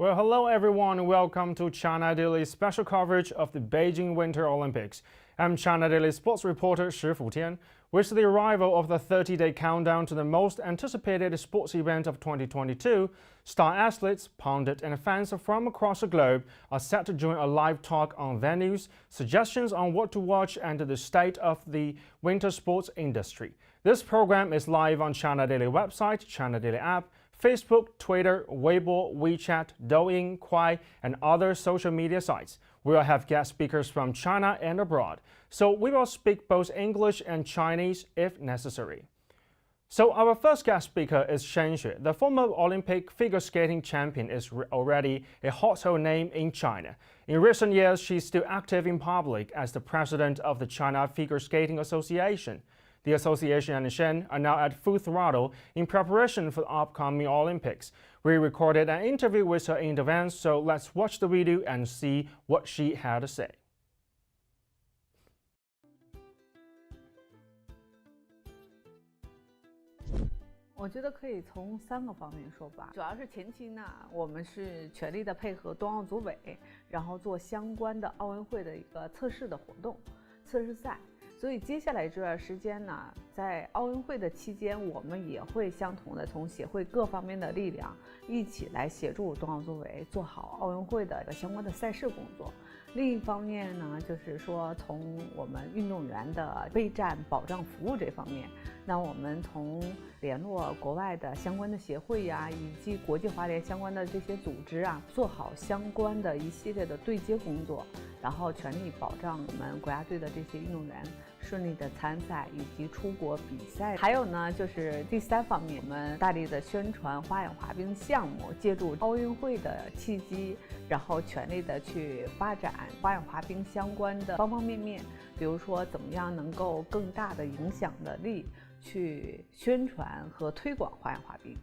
Well, hello everyone, and welcome to China Daily's special coverage of the Beijing Winter Olympics. I'm China Daily sports reporter Shi Futian. With the arrival of the 30-day countdown to the most anticipated sports event of 2022, star athletes, pundits, and fans from across the globe are set to join a live talk on venues, suggestions on what to watch, and the state of the winter sports industry. This program is live on China Daily website, China Daily app, Facebook, Twitter, Weibo, WeChat, Douyin, Kuai, and other social media sites. We will have guest speakers from China and abroad, so we will speak both English and Chinese if necessary. So our first guest speaker is Shen Xue. The former Olympic figure skating champion is already a household name in China. In recent years, she's still active in public as the president of the China Figure Skating Association. The association and Shen are now at full throttle in preparation for the upcoming Olympics. We recorded an interview with her in advance, so let's watch the video and see what she had to say. 我觉得可以从3个方面说吧，主要是前期呢，我们是全力的配合冬奥组委，然后做相关的奥运会的一个测试的活动、测试赛。 所以接下来这段时间呢，在奥运会的期间，我们也会相同的从协会各方面的力量一起来协助冬奥组委做好奥运会的相关的赛事工作。另一方面呢，就是说从我们运动员的备战保障服务这方面，那我们从联络国外的相关的协会呀，以及国际滑联相关的这些组织啊，做好相关的一系列的对接工作，然后全力保障我们国家队的这些运动员 顺利的参赛以及出国比赛，还有呢，就是第3方面，我们大力的宣传花样滑冰项目，借助奥运会的契机，然后全力的去发展花样滑冰相关的方方面面，比如说怎么样能够更大的影响的力去宣传和推广花样滑冰。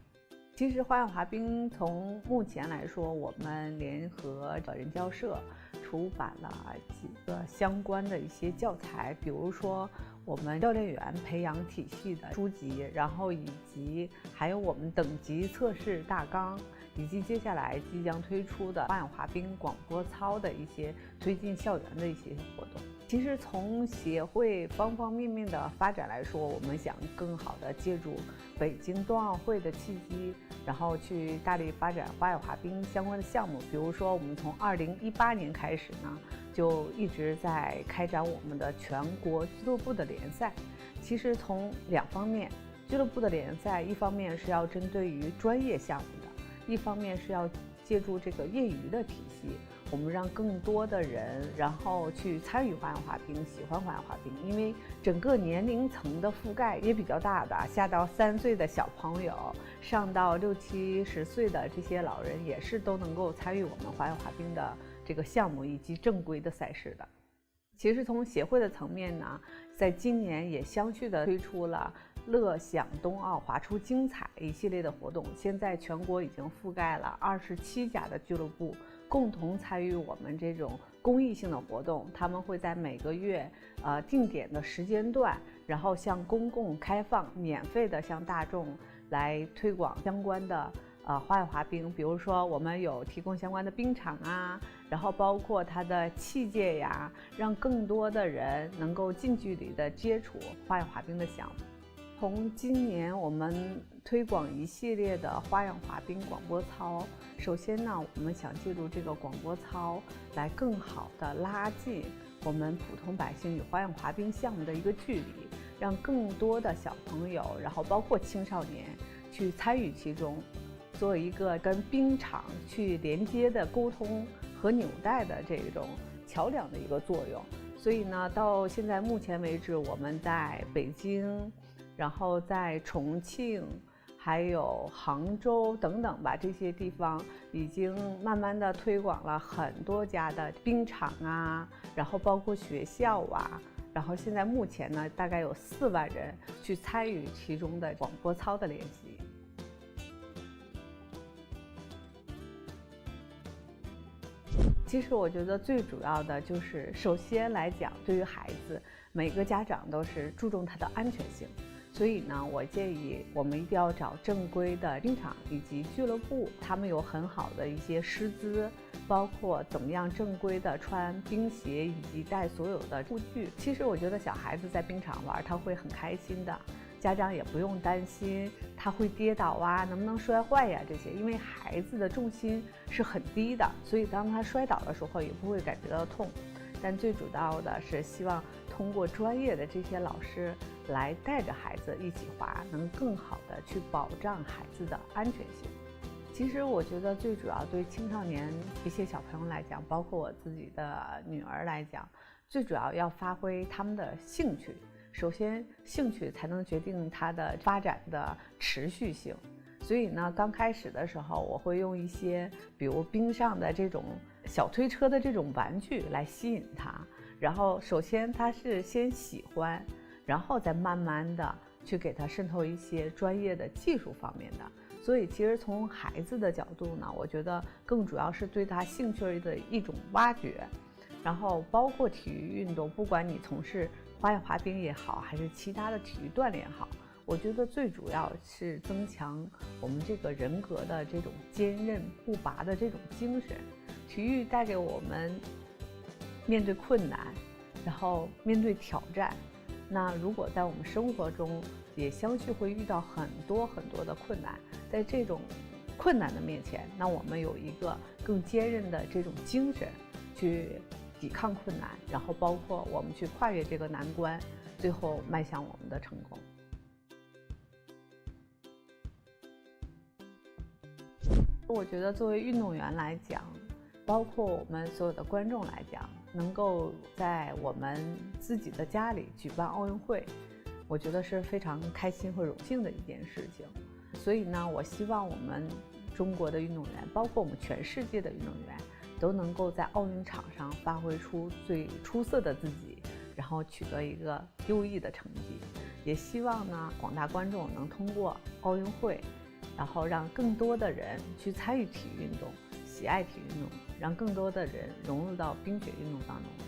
其实花样滑冰从目前来说，我们联合人教社出版了几个相关的一些教材，比如说我们教练员培养体系的书籍，然后以及还有我们等级测试大纲，以及接下来即将推出的花样滑冰广播操的一些推进校园的一些活动。 其实从协会方方面面的发展来说，我们想更好的借助北京冬奥会的契机，然后去大力发展花样滑冰相关的项目。比如说，我们从2018年开始呢，就一直在开展我们的全国俱乐部的联赛。其实从2方面，俱乐部的联赛，一方面是要针对于专业项目的，一方面是要借助这个业余的体系。 我们让更多的人，然后去参与花样滑冰，喜欢花样滑冰，因为整个年龄层的覆盖也比较大的，下到3岁的小朋友，上到60、70岁的这些老人，也是都能够参与我们花样滑冰的这个项目以及正规的赛事的。其实从协会的层面呢，在今年也相续的推出了 乐享冬奥，滑出精彩一系列的活动，现在全国已经覆盖了27家的俱乐部，共同参与我们这种公益性的活动。他们会在每个月定点的时间段，然后向公共开放，免费的向大众来推广相关的花样滑冰。比如说，我们有提供相关的冰场啊，然后包括它的器械呀，让更多的人能够近距离的接触花样滑冰的项目。 从今年我们推广一系列的花样滑冰广播操，首先呢，我们想借助这个广播操来更好的拉近我们普通百姓与花样滑冰项目的一个距离，让更多的小朋友，然后包括青少年去参与其中，做一个跟冰场去连接的沟通和纽带的这种桥梁的一个作用。所以呢，到现在目前为止，我们在北京， 然后在重庆，还有杭州等等吧，这些地方已经慢慢的推广了很多家的冰场啊，然后包括学校啊，然后现在目前呢，大概有4万人去参与其中的广播操的练习。 其实我觉得最主要的就是，首先来讲，对于孩子，每个家长都是注重他的安全性。所以呢，我建议我们一定要找正规的冰场以及俱乐部，他们有很好的一些师资，包括怎么样正规的穿冰鞋以及带所有的护具。其实我觉得小孩子在冰场玩，他会很开心的，家长也不用担心他会跌倒啊，能不能摔坏呀这些，因为孩子的重心是很低的，所以当他摔倒的时候也不会感觉到痛。但最主要的是希望通过专业的这些老师来带着孩子一起滑，能更好的去保障孩子的安全性。其实我觉得最主要对青少年一些小朋友来讲，包括我自己的女儿来讲，最主要要发挥他们的兴趣。首先，兴趣才能决定他的发展的持续性。所以呢，刚开始的时候，我会用一些比如冰上的这种小推车的这种玩具来吸引他。然后，首先他是先喜欢，然后再慢慢的去给他渗透一些专业的技术方面的。所以，其实从孩子的角度呢，我觉得更主要是对他兴趣的一种挖掘。然后，包括体育运动，不管你从事花样滑冰也好，还是其他的体育锻炼也好，我觉得最主要是增强我们这个人格的这种坚韧不拔的这种精神。体育带给我们面对困难，然后面对挑战。那如果在我们生活中也相续会遇到很多很多的困难，在这种困难的面前，那我们有一个更坚韧的这种精神去抵抗困难，然后包括我们去跨越这个难关，最后迈向我们的成功。我觉得作为运动员来讲，包括我们所有的观众来讲，能够在我们自己的家里举办奥运会，我觉得是非常开心和荣幸的一件事情。所以呢，我希望我们中国的运动员，包括我们全世界的运动员，都能够在奥运场上发挥出最出色的自己，然后取得一个优异的成绩。也希望呢，广大观众能通过奥运会，然后让更多的人去参与体育运动，喜爱体育运动，让更多的人融入到冰雪运动当中来。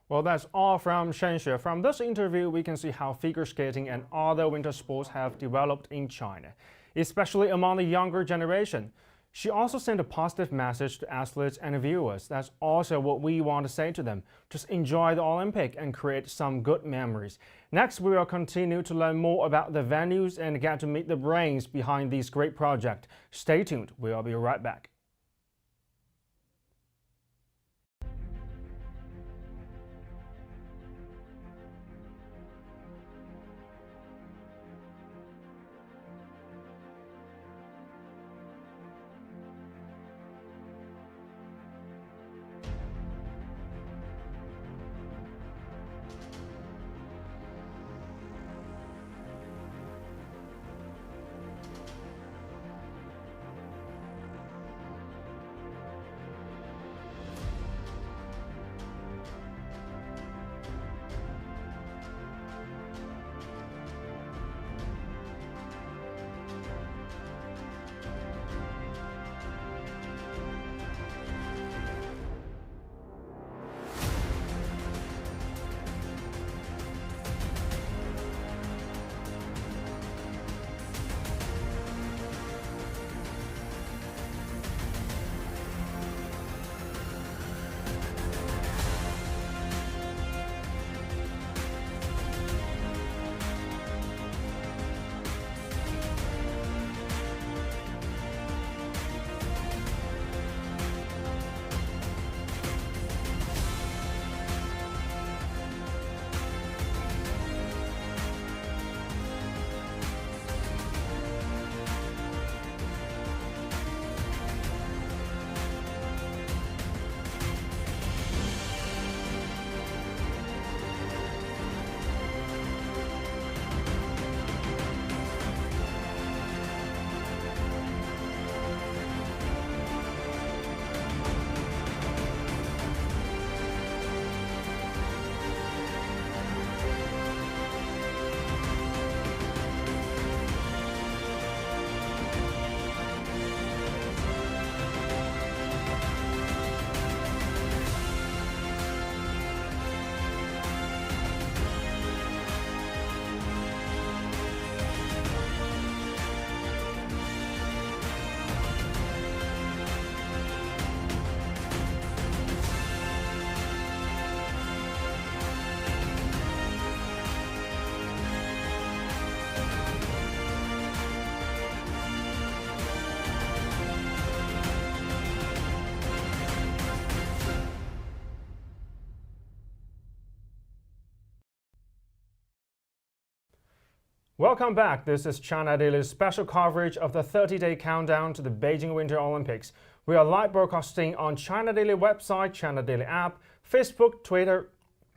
Well, that's all from Shenxue. From this interview, we can see how figure skating and other winter sports have developed in China, especially among the younger generation. She also sent a positive message to athletes and viewers. That's also what we want to say to them. Just enjoy the Olympic and create some good memories. Next, we will continue to learn more about the venues and get to meet the brains behind these great projects. Stay tuned. We'll be right back. Welcome back. This is China Daily's special coverage of the 30-day countdown to the Beijing Winter Olympics. We are live broadcasting on China Daily website, China Daily app, Facebook, Twitter,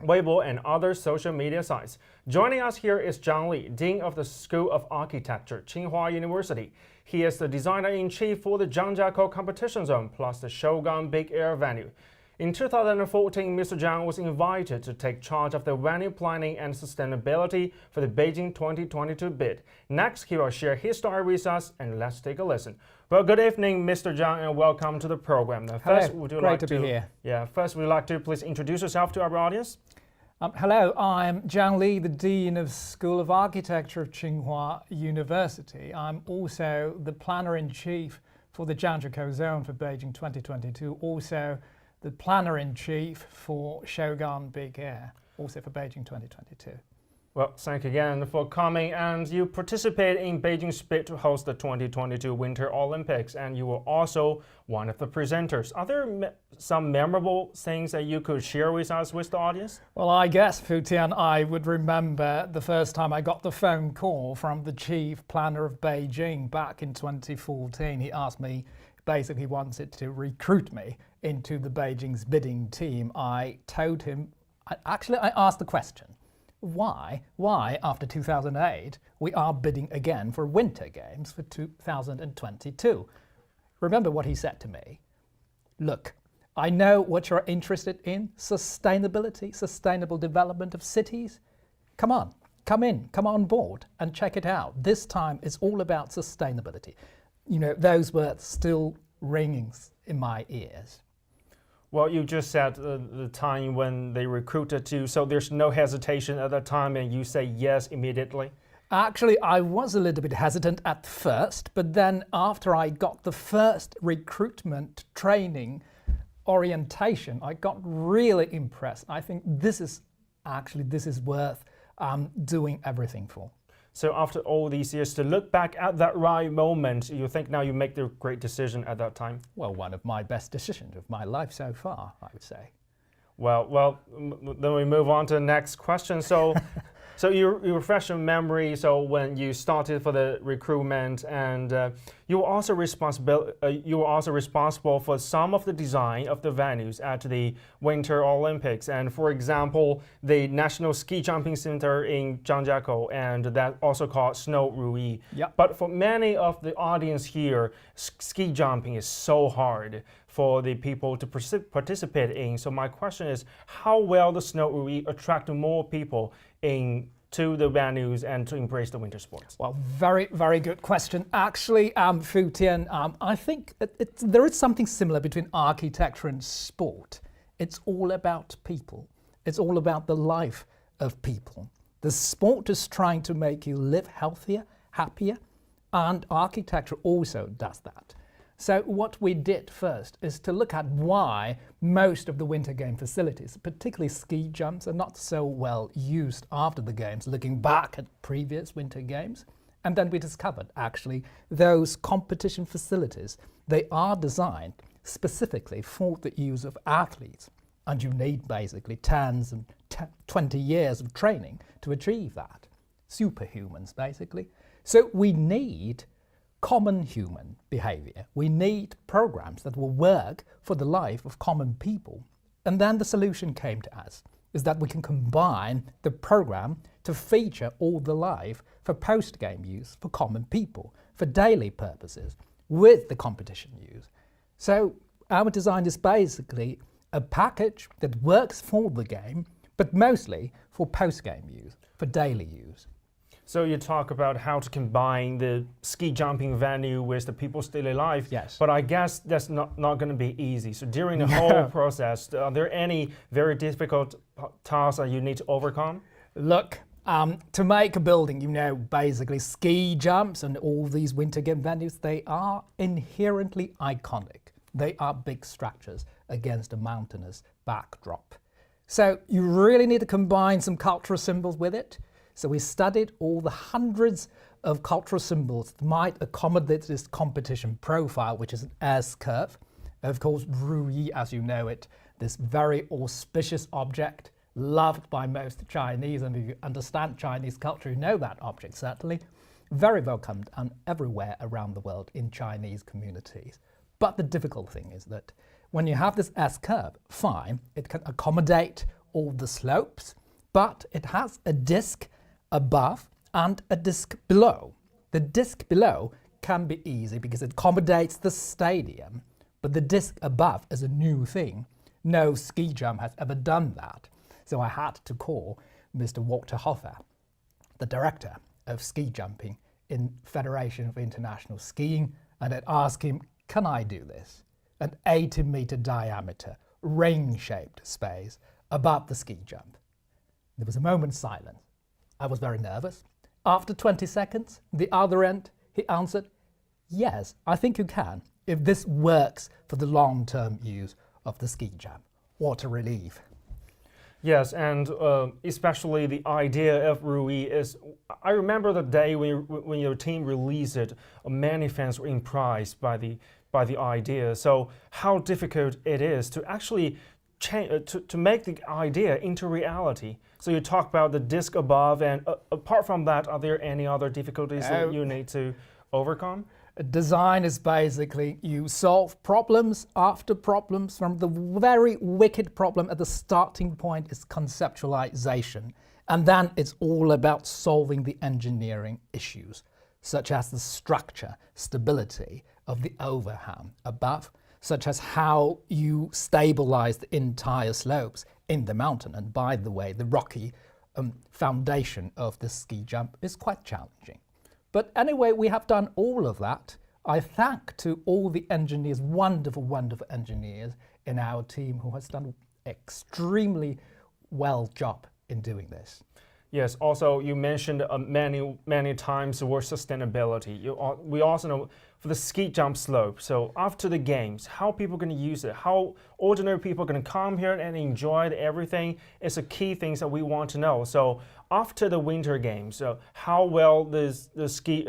Weibo, and other social media sites. Joining us here is Zhang Li, Dean of the School of Architecture, Tsinghua University. He is the designer-in-chief for the Zhangjiakou competition zone, plus the Shogun Big Air venue. In 2014, Mr. Zhang was invited to take charge of the venue planning and sustainability for the Beijing 2022 bid. Next, he will share his story with us, and let's take a listen. Well, good evening, Mr. Zhang, and welcome to the program. Now, Hello. first, Great to be here. First, would you like to please introduce yourself to our audience? Hello, I'm Zhang Li, the Dean of School of Architecture of Tsinghua University. I'm also the Planner-in-Chief for the Zhangjiakou Zone for Beijing 2022, also the Planner-in-Chief for Shogun Big Air, also for Beijing 2022. Well, thank you again for coming, and you participate in Beijing's bid to host the 2022 Winter Olympics, and you were also one of the presenters. Are there some memorable things that you could share with us, with the audience? Well, I guess, Fu Tian, I would remember the first time I got the phone call from the Chief Planner of Beijing back in 2014. He asked me, basically wanted to recruit me into the Beijing's bidding team. I told him, I asked the question, why after 2008 we are bidding again for Winter Games for 2022? Remember what he said to me? Look, I know what you're interested in, sustainability, sustainable development of cities. Come on, come on board and check it out. This time it's all about sustainability. You know, those words still ringing in my ears. Well, you just said the time when they recruited you, so there's no hesitation at that time and you say yes immediately? Actually, I was a little bit hesitant at first, but then after I got the first recruitment training orientation, I got really impressed. I think this is worth doing everything for. So after all these years, to look back at that right moment, you think now you make the great decision at that time? Well, one of my best decisions of my life so far, I would say. Well, then we move on to the next question. So, so you refresh your memory. So when you started for the recruitment, and you were also responsible for some of the design of the venues at the Winter Olympics. And for example, the National Ski Jumping Center in Zhangjiakou, and that also called Snow Ruyi. Yep. But for many of the audience here, ski jumping is so hard for the people to participate in. So my question is, how will the Snow Ruyi attract more people to the venues and to embrace the winter sports? Well, very, very good question. Actually, Fu Tian, I think there is something similar between architecture and sport. It's all about people. It's all about the life of people. The sport is trying to make you live healthier, happier, and architecture also does that. So what we did first is to look at why most of the winter game facilities, particularly ski jumps, are not so well used after the games, looking back at previous winter games. And then we discovered actually those competition facilities, they are designed specifically for the use of athletes. And you need basically 10 and 20 years of training to achieve that. Superhumans, basically. So we need common human behavior. We need programs that will work for the life of common people. And then the solution came to us, is that we can combine the program to feature all the life for post-game use for common people, for daily purposes, with the competition use. So our design is basically a package that works for the game, but mostly for post-game use, for daily use. So you talk about how to combine the ski jumping venue with the people's daily life. Yes. But I guess that's not going to be easy. So during the whole process, are there any very difficult tasks that you need to overcome? Look, to make a building, you know, basically ski jumps and all these winter game venues, they are inherently iconic. They are big structures against a mountainous backdrop. So you really need to combine some cultural symbols with it. So we studied all the hundreds of cultural symbols that might accommodate this competition profile, which is an S-curve. Of course, Ruyi, as you know it, this very auspicious object loved by most Chinese, and if you understand Chinese culture, you know that object certainly. Very welcomed and everywhere around the world in Chinese communities. But the difficult thing is that when you have this S-curve, fine, it can accommodate all the slopes, but it has a disc above and a disc below. The disc below can be easy because it accommodates the stadium, but the disc above is a new thing. No ski jump has ever done that. So I had to call Mr. Walter Hoffer, the director of ski jumping in Federation of International Skiing, and I'd ask him, can I do this? An 80-meter diameter, ring-shaped space above the ski jump. There was a moment's silence. I was very nervous. After 20 seconds, the other end, he answered, yes, I think you can, if this works for the long-term use of the ski jump. What a relief. Yes, and especially the idea of Rui is, I remember the day when your team released it, many fans were impressed by the idea. So how difficult it is to actually change, to make the idea into reality. So you talk about the disc above, and apart from that, are there any other difficulties that you need to overcome? Design is basically you solve problems after problems. From the very wicked problem at the starting point is conceptualization. And then it's all about solving the engineering issues, such as the structure, stability of the overhang above, such as how you stabilize the entire slopes in the mountain. And by the way, the rocky foundation of the ski jump is quite challenging. But anyway, we have done all of that. I thank to all the engineers, wonderful, wonderful engineers in our team who has done extremely well job in doing this. Yes, also you mentioned many times the word sustainability. We also know for the ski jump slope, so after the games, how people are going to use it, how ordinary people are going to come here and enjoy everything is a key things that we want to know. So after the winter games, how well the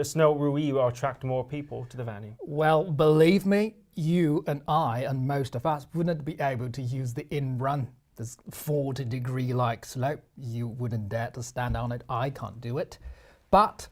snow Rui will attract more people to the venue? Well, believe me, you and I and most of us wouldn't be able to use the in-run, this 40-degree-like slope. You wouldn't dare to stand on it. I can't do it. But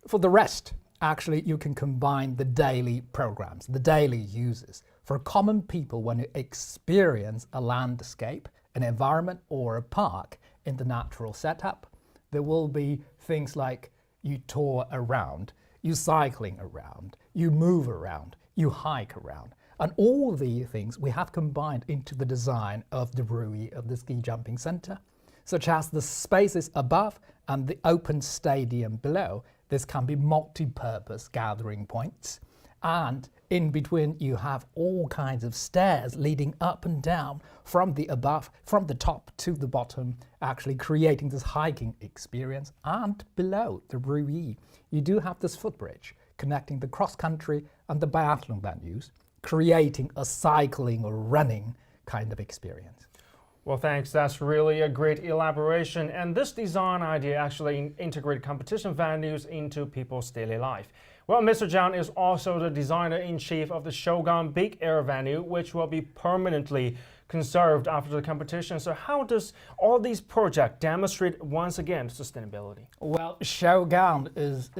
for the rest, actually, you can combine the daily programs, the daily uses. For common people, when you experience a landscape, an environment, or a park in the natural setup, there will be things like you tour around, you cycling around, you move around, you hike around. And all these things we have combined into the design of the Rui of the Ski Jumping Center, such as the spaces above and the open stadium below. This can be multi-purpose gathering points. And in between you have all kinds of stairs leading up and down from the above, from the top to the bottom, actually creating this hiking experience. And below the Rui, you do have this footbridge connecting the cross-country and the biathlon venues, creating a cycling or running kind of experience. Well, thanks. That's really a great elaboration. And this design idea actually integrated competition venues into people's daily life. Well, Mr. Zhang is also the designer-in-chief of the Shogun Big Air venue, which will be permanently conserved after the competition. So how does all these projects demonstrate once again sustainability? Well, Shogun is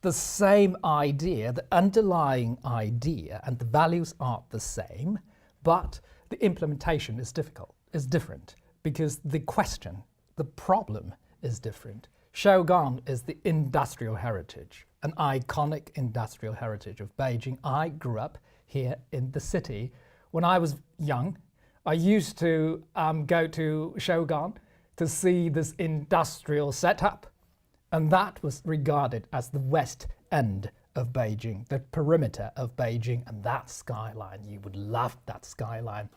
the same idea, the underlying idea, and the values are the same, but the implementation is different, because the question, the problem is different. Shogun is the industrial heritage, an iconic industrial heritage of Beijing. I grew up here in the city. When I was young, I used to go to Shogun to see this industrial setup, and that was regarded as the west end of Beijing, the perimeter of Beijing, and that skyline. You would love that skyline.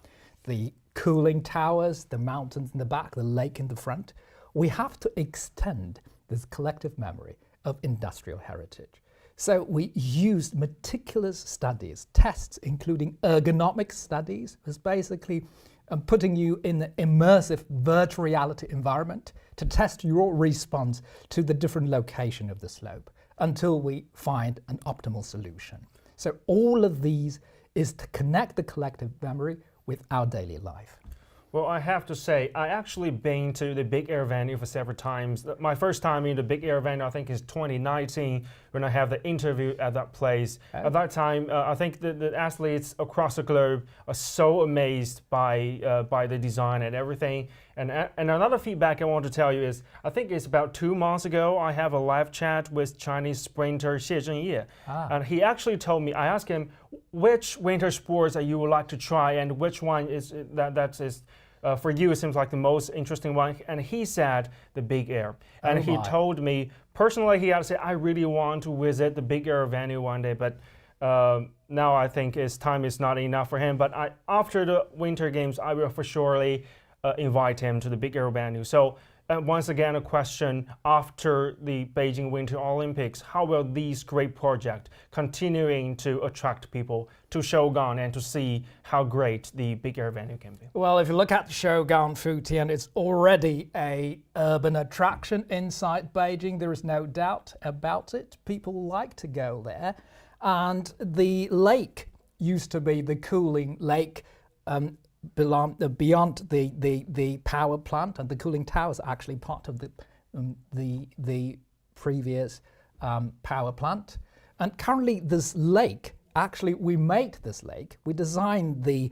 The cooling towers, the mountains in the back, the lake in the front. We have to extend this collective memory of industrial heritage. So we used meticulous studies, tests, including ergonomic studies, was basically putting you in an immersive virtual reality environment to test your response to the different location of the slope until we find an optimal solution. So all of these is to connect the collective memory with our daily life. Well, I have to say, I actually been to the Big Air venue for several times. My first time in the Big Air venue, I think, is 2019 when I have the interview at that place. Oh. At that time, I think the athletes across the globe are so amazed by the design and everything. And another feedback I want to tell you is, I think it's about 2 months ago, I have a live chat with Chinese sprinter Xie Zhengye. And he actually told me, I asked him, which winter sports that you would like to try and which one is that is for you, it seems like the most interesting one. And he said the Big Air. And he told me, personally, he had to say, I really want to visit the Big Air venue one day, but now I think his time is not enough for him. But after the Winter Games, I will for surely invite him to the Big Air venue. So once again, a question after the Beijing Winter Olympics, how will these great projects continuing to attract people to Shogun and to see how great the Big Air venue can be? Well, if you look at Shogun Futian, it's already a urban attraction inside Beijing. There is no doubt about it. People like to go there. And the lake used to be the cooling lake beyond the power plant, and the cooling tower is actually part of the previous power plant. And currently this lake, actually we made this lake, we designed the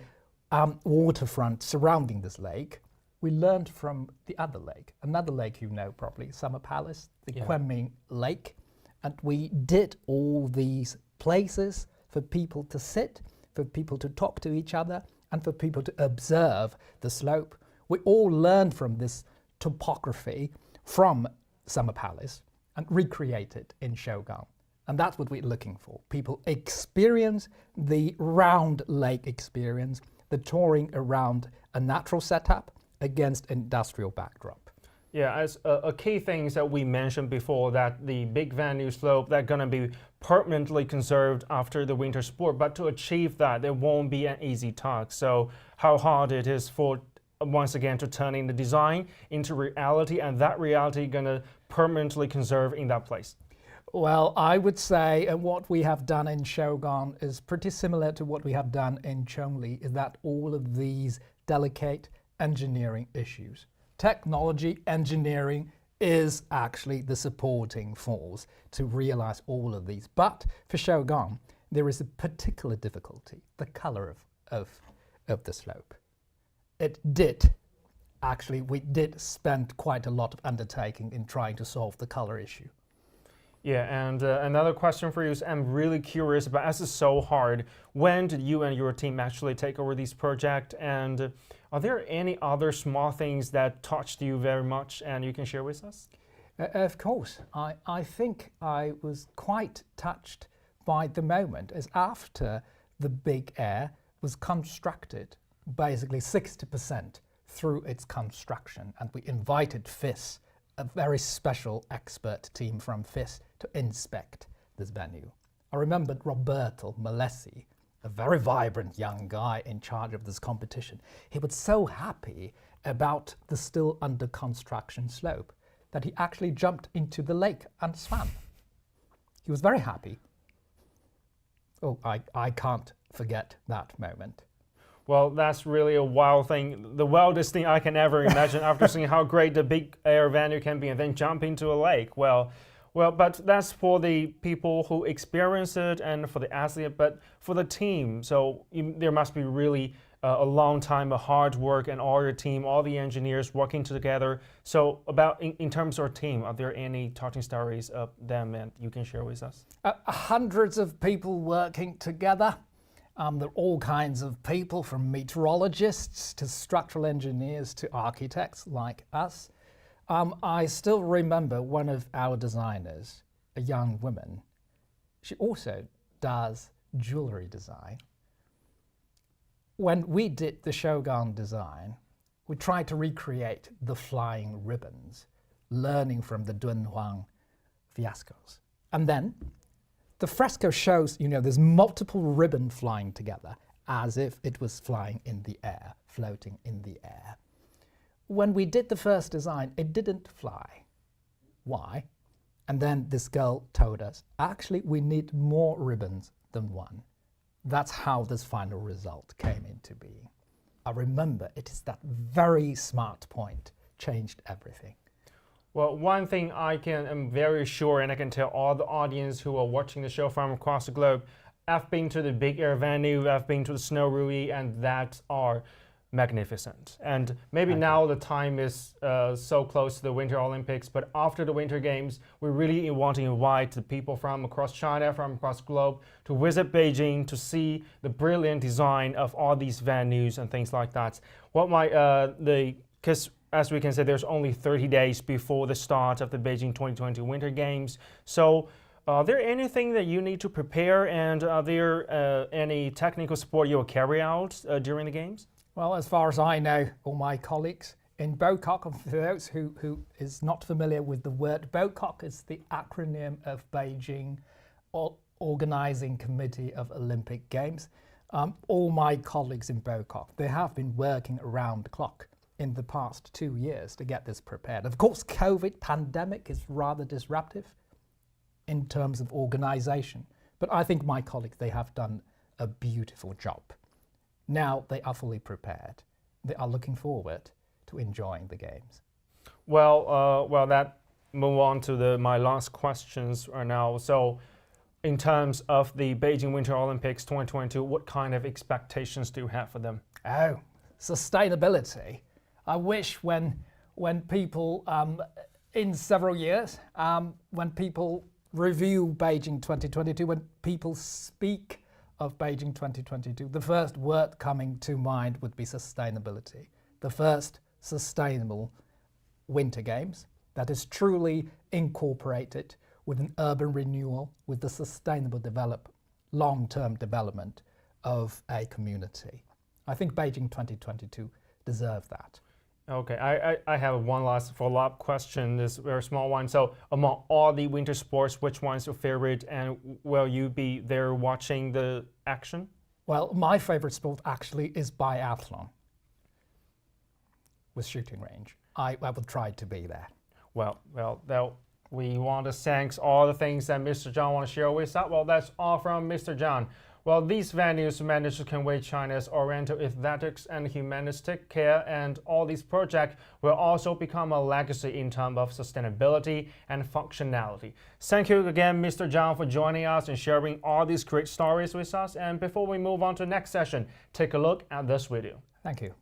waterfront surrounding this lake. We learned from the other lake, another lake you know probably, Summer Palace, the Kunming Lake. And we did all these places for people to sit, for people to talk to each other, and for people to observe the slope. We all learned from this topography from Summer Palace and recreate it in Shogun. And that's what we're looking for. People experience the round lake experience, the touring around a natural setup against industrial backdrop. Yeah, as a key things that we mentioned before, that the big venue slope, they're going to be permanently conserved after the winter sport. But to achieve that, there won't be an easy task. So how hard it is for, once again, to turn in the design into reality, and that reality going to permanently conserve in that place? Well, I would say what we have done in Shogun is pretty similar to what we have done in Chongli, is that all of these delicate engineering issues. Technology, engineering is actually the supporting force to realize all of these. But for Shogun, there is a particular difficulty, the color of the slope. We did spend quite a lot of undertaking in trying to solve the color issue. Yeah, and another question for you is, I'm really curious about, as it's so hard, when did you and your team actually take over this project? And are there any other small things that touched you very much and you can share with us? Of course. I think I was quite touched by the moment as after the Big Air was constructed, basically 60% through its construction, and we invited FIS, a very special expert team from FIS, to inspect this venue. I remembered Roberto Malesi, a very vibrant young guy in charge of this competition. He was so happy about the still under construction slope that he actually jumped into the lake and swam. He was very happy. Oh, I can't forget that moment. Well, that's really a wild thing, the wildest thing I can ever imagine after seeing how great the Big Air venue can be and then jump into a lake. Well, but that's for the people who experience it and for the athlete, but for the team. So there must be really a long time of hard work and all your team, all the engineers working together. So about in terms of our team, are there any touching stories of them and you can share with us? Hundreds of people working together. There are all kinds of people, from meteorologists to structural engineers to architects like us. I still remember one of our designers, a young woman. She also does jewelry design. When we did the Shogun design, we tried to recreate the flying ribbons, learning from the Dunhuang fiascos. And then the fresco shows, there's multiple ribbon flying together as if it was flying in the air, floating in the air. When we did the first design, it didn't fly. Why? And then this girl told us, actually, we need more ribbons than one. That's how this final result came into being. I remember it is that very smart point changed everything. Well, one thing am very sure, and I can tell all the audience who are watching the show from across the globe, I've been to the big air venue, I've been to the Snow Rui, and that are magnificent. And maybe now the time is so close to the Winter Olympics, but after the Winter Games, we really want to invite the people from across China, from across the globe, to visit Beijing to see the brilliant design of all these venues and things like that. What might because as we can say, there's only 30 days before the start of the Beijing 2020 Winter Games. So are there anything that you need to prepare, and are there any technical support you will carry out during the Games? Well, as far as I know, all my colleagues in BOCOC, and for those who is not familiar with the word, BOCOC is the acronym of Beijing Organizing Committee of Olympic Games. All my colleagues in BOCOC, they have been working around the clock in the past 2 years to get this prepared. Of course, COVID pandemic is rather disruptive in terms of organization, but I think my colleagues, they have done a beautiful job. Now they are fully prepared. They are looking forward to enjoying the Games. Well, that move on to my last questions are now. So, in terms of the Beijing Winter Olympics 2022, what kind of expectations do you have for them? Oh, sustainability. I wish when people in several years, when people review Beijing 2022, when people speak of Beijing 2022, the first word coming to mind would be sustainability. The first sustainable Winter Games that is truly incorporated with an urban renewal, with the sustainable long-term development of a community. I think Beijing 2022 deserves that. Okay, I have one last follow-up question, this very small one. So among all the winter sports, which one's your favorite, and will you be there watching the action? Well, my favorite sport actually is biathlon with shooting range. I would try to be there. Well, we want to thank all the things that Mr. Zhang want to share with us. Well, that's all from Mr. Zhang. Well, these venues manage to convey China's oriental aesthetics and humanistic care, and all these projects will also become a legacy in terms of sustainability and functionality. Thank you again, Mr. Zhang, for joining us and sharing all these great stories with us. And before we move on to the next session, take a look at this video. Thank you.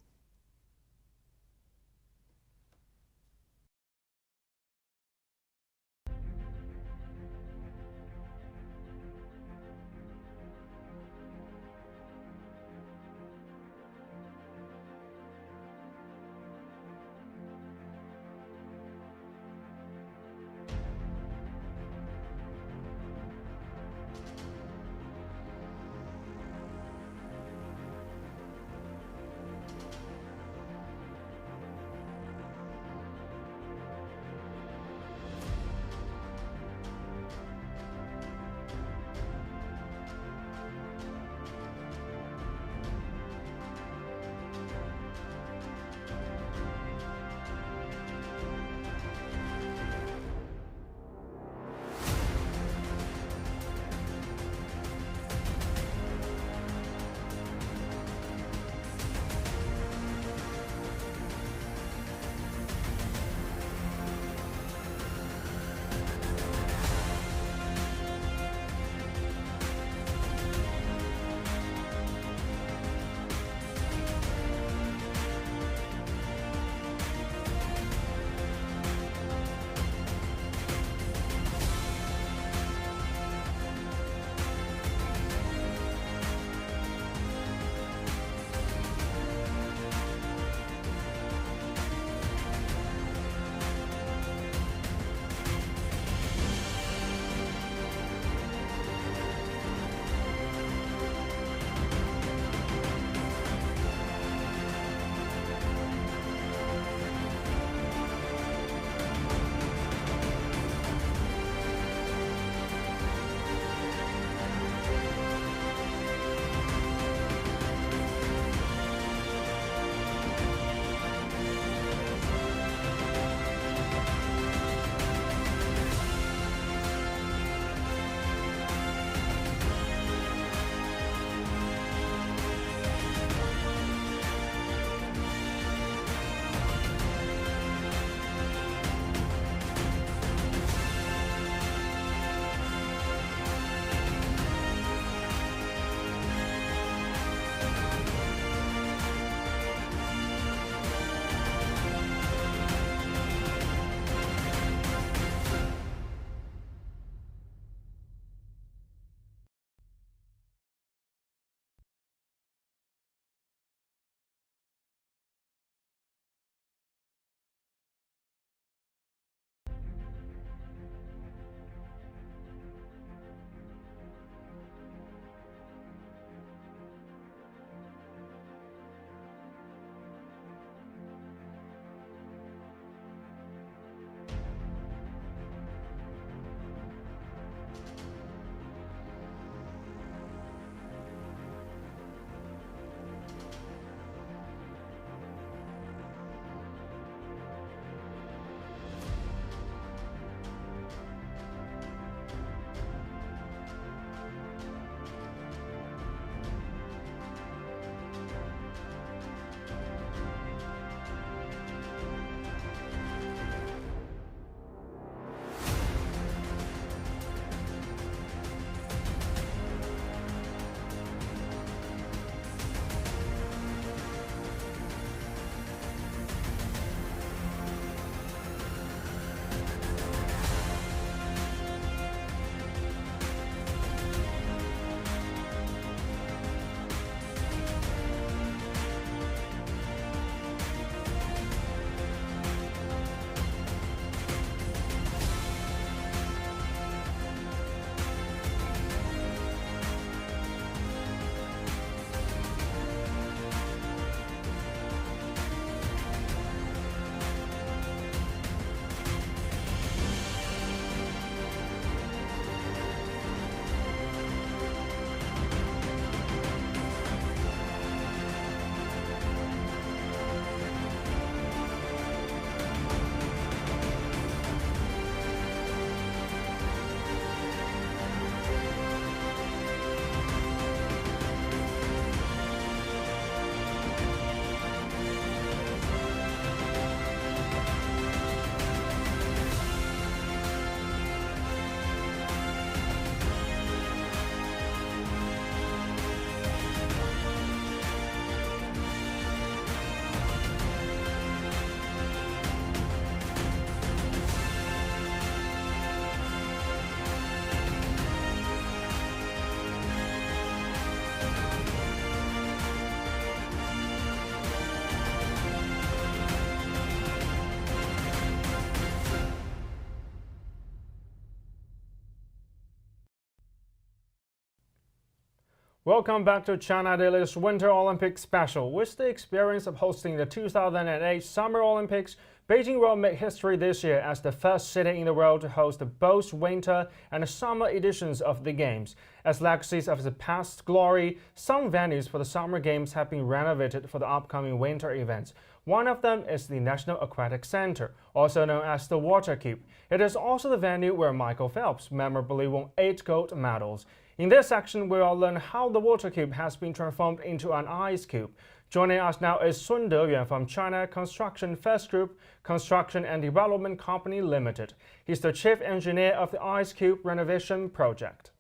Welcome back to China Daily's Winter Olympics special. With the experience of hosting the 2008 Summer Olympics, Beijing will make history this year as the first city in the world to host both winter and summer editions of the Games. As legacies of the past glory, some venues for the Summer Games have been renovated for the upcoming winter events. One of them is the National Aquatic Center, also known as the Water Cube. It is also the venue where Michael Phelps memorably won 8 gold medals. In this section, we will learn how the water cube has been transformed into an ice cube. Joining us now is Sun Deyuan from China Construction First Group Construction and Development Company Limited. He's the chief engineer of the ice cube renovation project.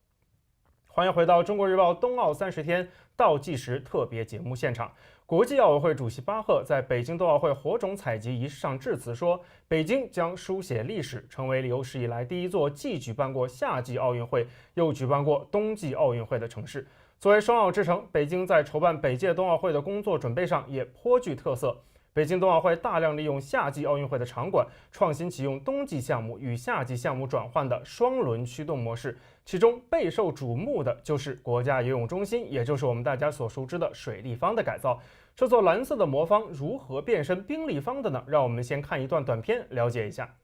欢迎回到中国日报冬奥30天倒计时特别节目现场。国际奥委会主席巴赫在北京冬奥会火种采集仪式上致辞说，北京将书写历史，成为有史以来第一座既举办过夏季奥运会又举办过冬季奥运会的城市。作为双奥之城，北京在筹办本届冬奥会的工作准备上也颇具特色。北京冬奥会大量利用夏季奥运会的场馆，创新启用冬季项目与夏季项目转换的双轮驱动模式。其中备受瞩目的就是国家游泳中心，也就是我们大家所熟知的水立方的改造。这座蓝色的魔方如何变身冰立方的呢？让我们先看一段短片了解一下。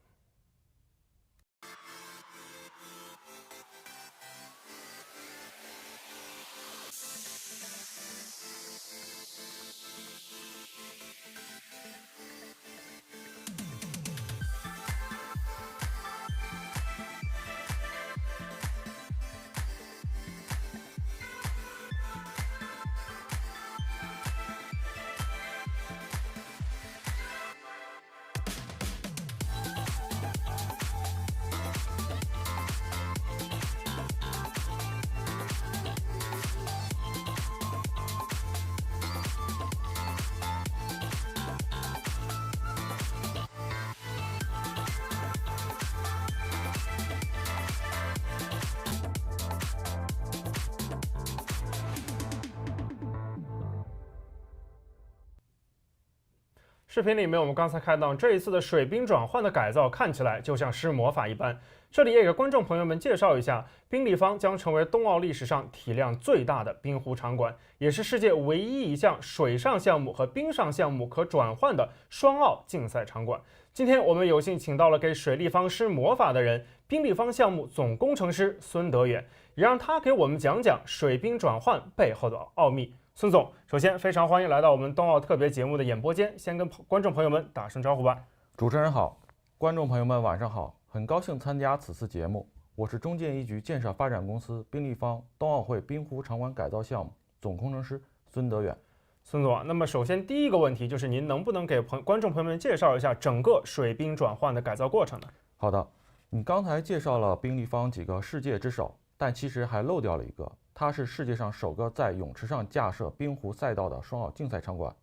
视频里面我们刚才看到，这一次的水冰转换的改造看起来就像施魔法一般。这里也给观众朋友们介绍一下，冰立方将成为冬奥历史上体量最大的冰壶场馆，也是世界唯一一项水上项目和冰上项目可转换的双奥竞赛场馆。今天我们有幸请到了给水立方施魔法的人，冰立方项目总工程师孙德远，也让他给我们讲讲水冰转换背后的奥秘。孙总，首先非常欢迎来到我们冬奥特别节目的演播间，先跟观众朋友们打声招呼吧。主持人好，观众朋友们晚上好，很高兴参加此次节目，我是中建一局建设发展公司冰立方冬奥会冰壶场馆改造项目总工程师孙德远。孙总，那么首先第一个问题就是您能不能给观众朋友们介绍一下整个水冰转换的改造过程呢？好的，你刚才介绍了冰立方几个世界之首，但其实还漏掉了一个。它是世界上首个在泳池上架设冰壶赛道的双奥竞赛场馆。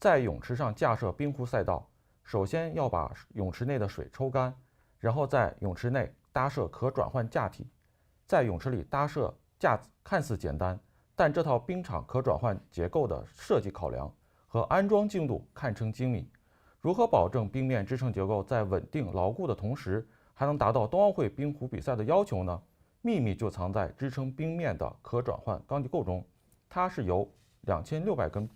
在泳池上架设冰壶赛道，首先要把泳池内的水抽干，然后在泳池内搭设可转换架体。在泳池里搭设架子看似简单，但这套冰场可转换结构的设计考量和安装精度堪称精密。如何保证冰面支撑结构在稳定牢固的同时，还能达到冬奥会冰壶比赛的要求呢？秘密就藏在支撑冰面的可转换钢结构中，它是由2600根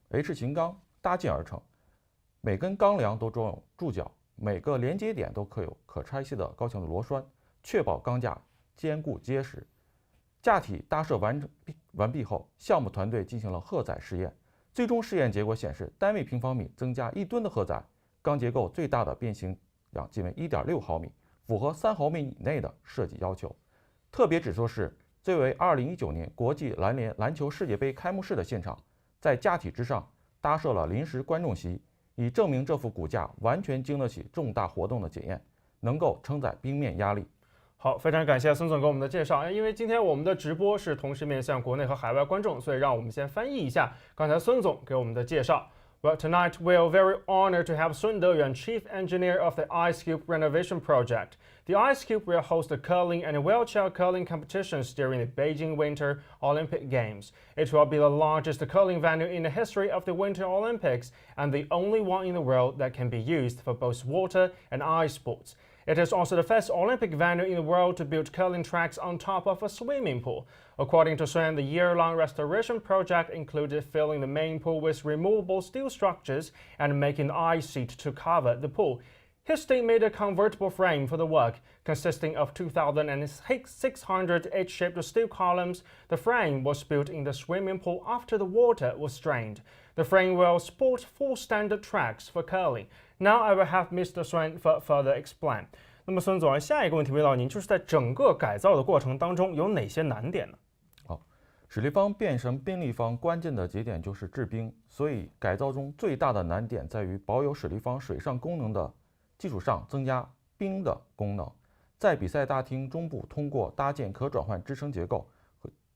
H 型钢搭建而成，每根钢梁都装有柱脚，每个连接点都刻有可拆卸的高强度螺栓，确保钢架坚固结实。架体搭设完毕后，项目团队进行了荷载试验，最终试验结果显示，单位平方米增加1吨的荷载，钢结构最大的变形量仅为1.6毫米，符合3毫米以内的设计要求。特别指出是，这为2019年国际篮联篮球世界杯开幕式的现场，在架体之上搭设了临时观众席，以证明这副骨架完全经得起重大活动的检验，能够承载冰面压力。好，非常感谢孙总给我们的介绍。因为今天我们的直播是同时面向国内和海外观众，所以让我们先翻译一下刚才孙总给我们的介绍。Well, tonight we are very honored to have Sun Deyuan, Chief Engineer of the Ice Cube Renovation Project. The Ice Cube will host the curling and wheelchair curling competitions during the Beijing Winter Olympic Games. It will be the largest curling venue in the history of the Winter Olympics and the only one in the world that can be used for both water and ice sports. It is also the first Olympic venue in the world to build curling tracks on top of a swimming pool. According to Sun, the year-long restoration project included filling the main pool with removable steel structures and making the ice sheet to cover the pool. His team made a convertible frame for the work, consisting of 2,600 H-shaped steel columns. The frame was built in the swimming pool after the water was drained. The frame will support 4 standard tracks for curling. Now I will have Mr. Sun further explain. 那么孙总，下一个问题问到您，就是在整个改造的过程当中有哪些难点呢？水立方变成冰立方关键的节点就是制冰，所以改造中最大的难点在于保有水立方水上功能的基础上增加冰的功能。在比赛大厅中部通过搭建可转换支撑结构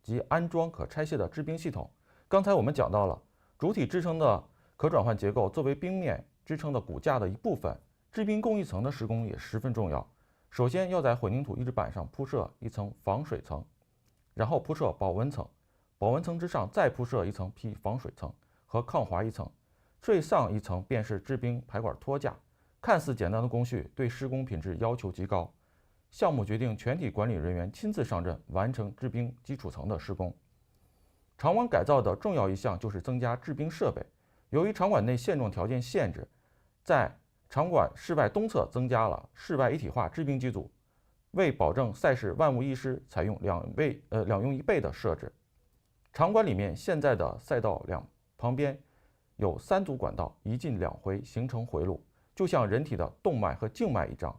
及安装可拆卸的制冰系统。刚才我们讲到了主体支撑的可转换结构作为冰面支撑的骨架的一部分，制冰工艺层的施工也十分重要。首先要在混凝土抑制板上铺设一层防水层，然后铺设保温层，保温层之上再铺设一层防水层和抗滑一层，最上一层便是制冰排管托架。看似简单的工序，对施工品质要求极高。项目决定全体管理人员亲自上阵，完成制冰基础层的施工。场馆改造的重要一项就是增加制冰设备。由于场馆内现状条件限制，在场馆室外东侧增加了室外一体化制冰机组，为保证赛事万无一失，采用两用一备的设置。场馆里面现在的赛道旁边有3组管道，一进2回，形成回路，就像人体的动脉和静脉一样。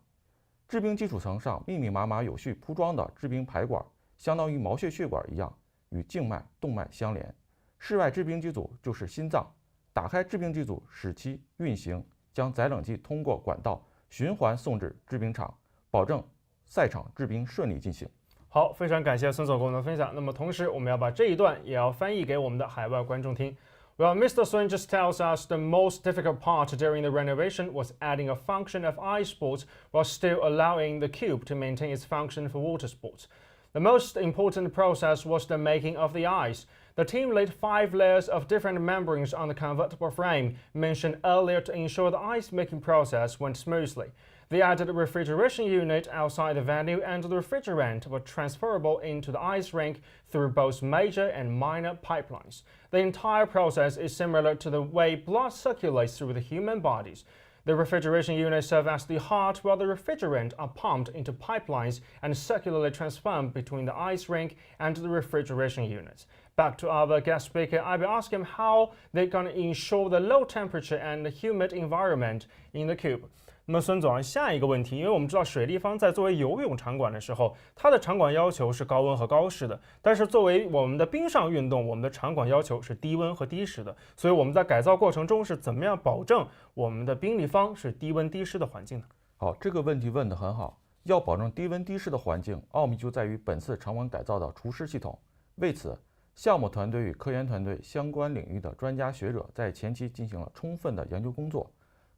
制冰基础层上密密麻麻有序铺装的制冰排管，相当于毛血管一样，与静脉、动脉相连。室外制冰机组就是心脏，打开制冰机组使其运行，将载冷剂通过管道循环送至制冰场，保证赛场制冰顺利进行。好，非常感谢孙总跟我们的分享。那么同时，我们要把这一段也要翻译给我们的海外观众听。Well, Mr. Sun just tells us the most difficult part during the renovation was adding a function of ice sports while still allowing the cube to maintain its function for water sports. The most important process was the making of the ice. The team laid 5 layers of different membranes on the convertible frame mentioned earlier to ensure the ice-making process went smoothly. They added a refrigeration unit outside the venue, and the refrigerant was transferable into the ice rink through both major and minor pipelines. The entire process is similar to the way blood circulates through the human bodies. The refrigeration units serve as the heart, while the refrigerant are pumped into pipelines and circularly transferred between the ice rink and the refrigeration units. Back to our guest speaker, I will ask him how they're going to ensure the low temperature and humid environment in the cube. 那么孙总，下一个问题，因为我们知道水立方在作为游泳场馆的时候，它的场馆要求是高温和高湿的，但是作为我们的冰上运动，我们的场馆要求是低温和低湿的。所以我们在改造过程中是怎么样保证我们的冰立方是低温低湿的环境呢？好，这个问题问得很好。要保证低温低湿的环境，奥秘就在于本次场馆改造的除湿系统。为此，项目团队与科研团队相关领域的专家学者在前期进行了充分的研究工作，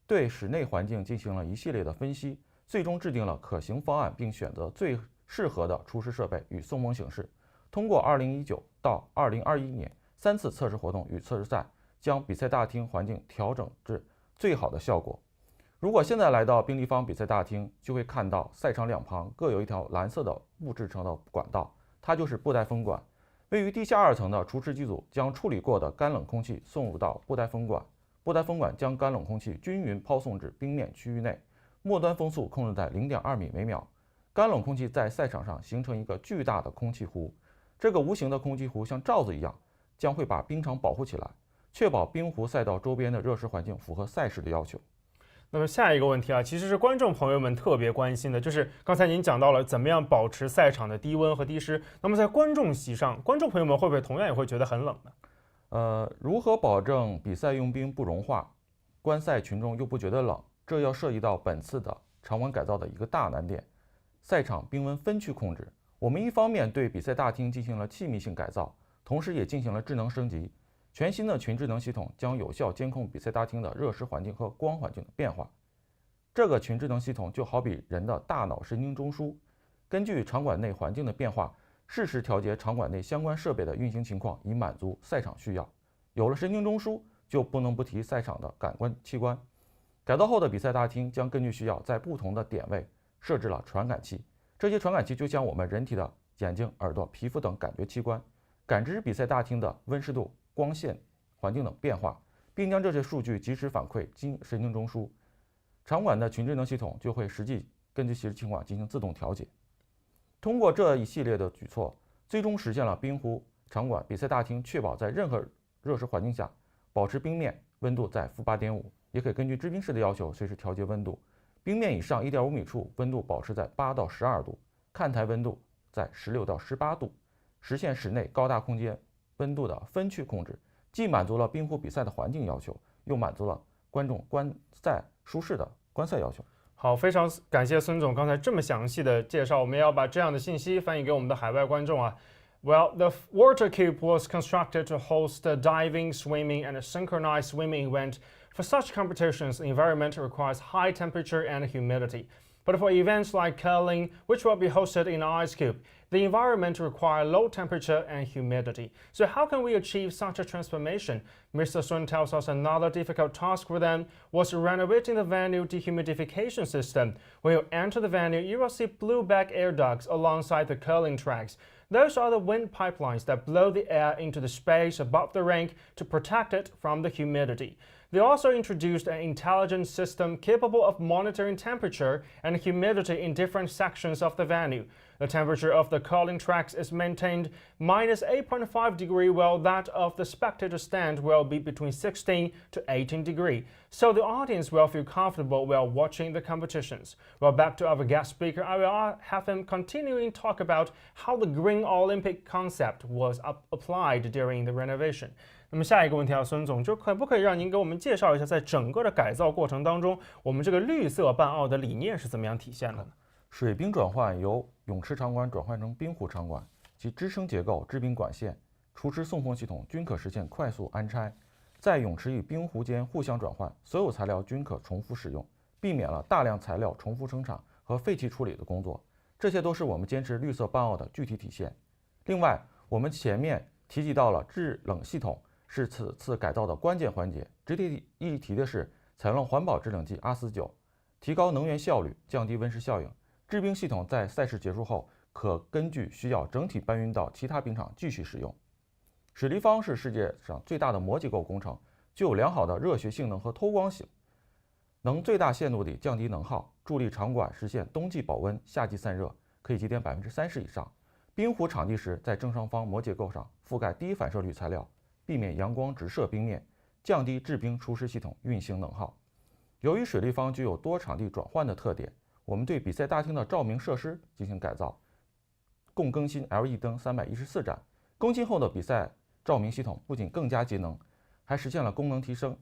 对室内环境进行了一系列的分析，最终制定了可行方案，并选择最适合的除湿设备与送风形式。通过2019到2021年3次测试活动与测试赛，将比赛大厅环境调整至最好的效果。如果现在来到冰立方比赛大厅，就会看到赛场两旁各有一条蓝色的布制成的管道，它就是布袋风管。位于地下2层的除湿机组将处理过的干冷空气送入到布袋风管，布袋风管将干冷空气均匀抛送至冰面区域内，末端风速控制在0.2米每秒。干冷空气在赛场上形成一个巨大的空气湖，这个无形的空气湖像罩子一样，将会把冰场保护起来，确保冰湖赛道周边的热湿环境符合赛事的要求。那么下一个问题啊，其实是观众朋友们特别关心的，就是刚才您讲到了怎么样保持赛场的低温和低湿。那么在观众席上，观众朋友们会不会同样也会觉得很冷呢？如何保证比赛用冰不融化，观赛群众又不觉得冷？这要涉及到本次的场馆改造的一个大难点——赛场冰温分区控制。我们一方面对比赛大厅进行了气密性改造，同时也进行了智能升级。全新的群智能系统将有效监控比赛大厅的热湿环境和光环境的变化。这个群智能系统就好比人的大脑神经中枢，根据场馆内环境的变化，适时调节场馆内相关设备的运行情况，以满足赛场需要。有了神经中枢，就不能不提赛场的感官器官。改造后的比赛大厅将根据需要，在不同的点位设置了传感器。这些传感器就像我们人体的眼睛、耳朵、皮肤等感觉器官，感知比赛大厅的温湿度、光线、环境等变化，并将这些数据及时反馈经神经中枢。场馆的群智能系统就会实际根据实际情况进行自动调节。通过这一系列的举措，最终实现了冰壶场馆比赛大厅确保在任何热湿环境下保持冰面温度在-8.5，也可以根据制冰室的要求随时调节温度。冰面以上1.5米处温度保持在8到12度，看台温度在16到18度，实现室内高大空间温度的分区控制，既满足了冰壶比赛的环境要求，又满足了观众观赛舒适的观赛要求。好，非常感谢孙总刚才这么详细的介绍，我们也要把这样的信息翻译给我们的海外观众啊。Well, the water cube was constructed to host a diving, swimming, and a synchronized swimming event. For such competitions, the environment requires high temperature and humidity. But for events like curling, which will be hosted in an ice cube, the environment requires low temperature and humidity. So how can we achieve such a transformation? Mr. Sun tells us another difficult task for them was renovating the venue dehumidification system. When you enter the venue, you will see blue-back air ducts alongside the curling tracks. Those are the wind pipelines that blow the air into the space above the rink to protect it from the humidity. They also introduced an intelligent system capable of monitoring temperature and humidity in different sections of the venue. The temperature of the curling tracks is maintained -8.5 degrees, while that of the spectator stand will be between 16 to 18 degrees, so the audience will feel comfortable while watching the competitions. Well, back to our guest speaker, I will have him continuing talk about how the Green Olympic concept was applied during the renovation. 那么下一个问题啊，孙总，就可不可以让您给我们介绍一下，在整个的改造过程当中，我们这个绿色办奥的理念是怎么样体现的呢？水冰转换由泳池场馆转换成冰壶场馆，其支撑结构、制冰管线、厨师送风系统均可实现快速安拆，在泳池与冰壶间互相转换，所有材料均可重复使用，避免了大量材料重复生产和废弃处理的工作。这些都是我们坚持绿色办奥的具体体现。另外，我们前面提及到了制冷系统是此次改造的关键环节。值得一提的是，采用了环保制冷剂阿斯9，提高能源效率，降低温室效应。制冰系统在赛事结束后，可根据需要整体搬运到其他冰场继续使用。水立方是世界上最大的膜结构工程，具有良好的热学性能和透光性，能最大限度地降低能耗，助力场馆实现冬季保温、夏季散热，可以节点30%以上。冰壶场地时，在正上方膜结构上覆盖低反射率材料，避免阳光直射冰面，降低制冰除湿系统运行能耗。由于水立方具有多场地转换的特点，我们对比赛大厅的照明设施进行改造，共更新 LED 灯314盏。更新后的比赛照明系统不仅更加节能，还实现了功能提升。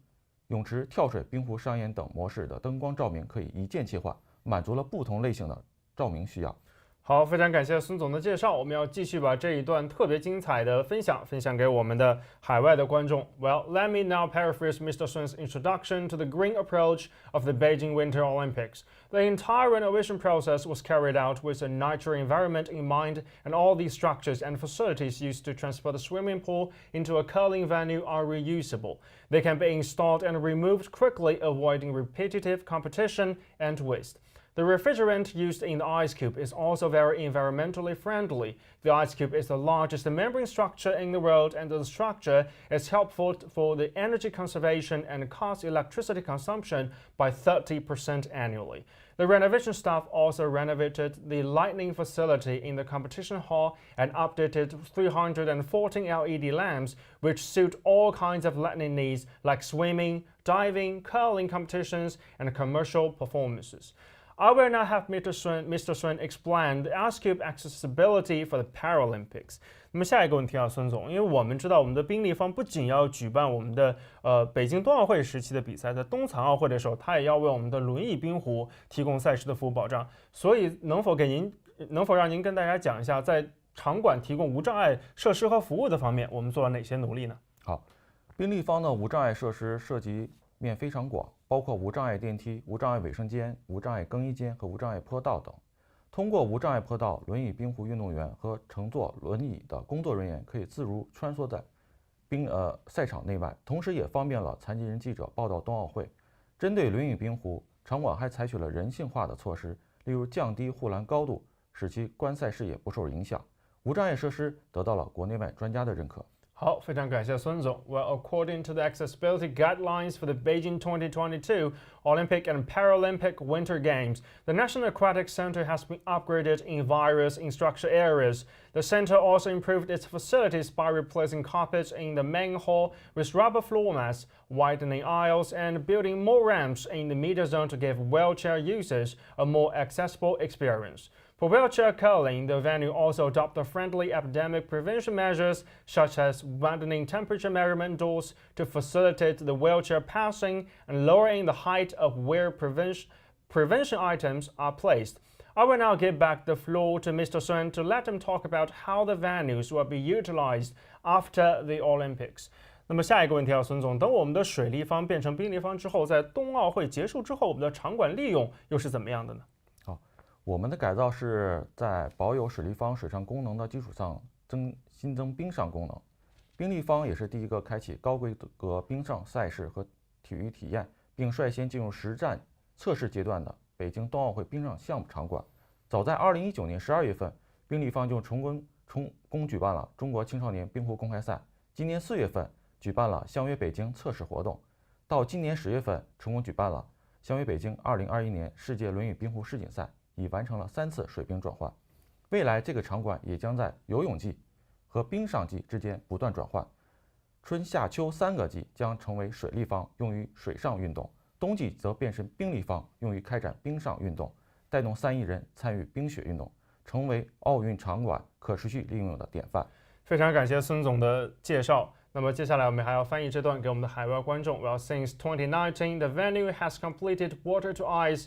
泳池、跳水、冰壶、商演等模式的灯光照明可以一键切换，满足了不同类型的照明需要。好，非常感谢孙总的介绍。我们要继续把这一段特别精彩的分享给我们的海外的观众。Well, let me now paraphrase Mr. Sun's introduction to the green approach of the Beijing Winter Olympics. The entire renovation process was carried out with a natural environment in mind, and all these structures and facilities used to transfer the swimming pool into a curling venue are reusable. They can be installed and removed quickly, avoiding repetitive competition and waste. The refrigerant used in the ice cube is also very environmentally friendly. The ice cube is the largest membrane structure in the world, and the structure is helpful for the energy conservation and cuts electricity consumption by 30% annually. The renovation staff also renovated the lighting facility in the competition hall and updated 314 LED lamps, which suit all kinds of lighting needs like swimming, diving, curling competitions, and commercial performances. I will now have Mr. Sun explain the ice cube accessibility for the Paralympics. 那么下一个问题啊，孙总，因为我们知道我们的冰立方不仅要举办我们的北京冬奥会时期的比赛，在冬残奥会的时候，它也要为我们的轮椅冰壶提供赛事的服务保障。所以能否让您跟大家讲一下，在场馆提供无障碍设施和服务的方面，我们做了哪些努力呢？好，冰立方的无障碍设施涉及面非常广，包括无障碍电梯、无障碍卫生间、无障碍更衣间和无障碍坡道等。通过无障碍坡道，轮椅冰壶运动员和乘坐轮椅的工作人员可以自如穿梭在赛场内外，同时也方便了残疾人记者报道冬奥会。针对轮椅冰壶，场馆还采取了人性化的措施，例如降低护栏高度，使其观赛视野不受影响。无障碍设施得到了国内外专家的认可。好，非常感谢孙总。Well, according to the accessibility guidelines for the Beijing 2022 Olympic and Paralympic Winter Games, the National Aquatic Center has been upgraded in various instruction areas. The center also improved its facilities by replacing carpets in the main hall with rubber floor mats, widening aisles, and building more ramps in the media zone to give wheelchair users a more accessible experience. For wheelchair curling, the venue also adopted friendly epidemic prevention measures such as widening temperature measurement doors to facilitate the wheelchair passing and lowering the height of where prevention items are placed. I will now give back the floor to Mr. Sun to let him talk about how the venues will be utilized after the Olympics. 那么下一个问题啊，孙总，等我们的水立方变成冰立方之后，在冬奥会结束之后，我们的场馆利用又是怎么样的呢？我们的改造是在保有水立方水上功能的基础上新增冰上功能。冰立方也是第一个开启高规格冰上赛事和体育体验，并率先进入实战测试阶段的北京冬奥会冰上项目场馆。早在2019年12月份，冰立方就成功举办了中国青少年冰壶公开赛。今年4月份举办了相约北京测试活动，到今年10月份成功举办了相约北京2021年世界轮椅冰壶世锦赛。已完成了3次水冰转换，未来这个场馆也将在游泳季和冰上季之间不断转换。春夏秋3个季将成为水立方，用于水上运动；冬季则变身冰立方，用于开展冰上运动，带动3亿人参与冰雪运动，成为奥运场馆可持续利用的典范。非常感谢孙总的介绍。那么接下来我们还要翻译这段给我们的海外观众。Well, since 2019, the venue has completed water to ice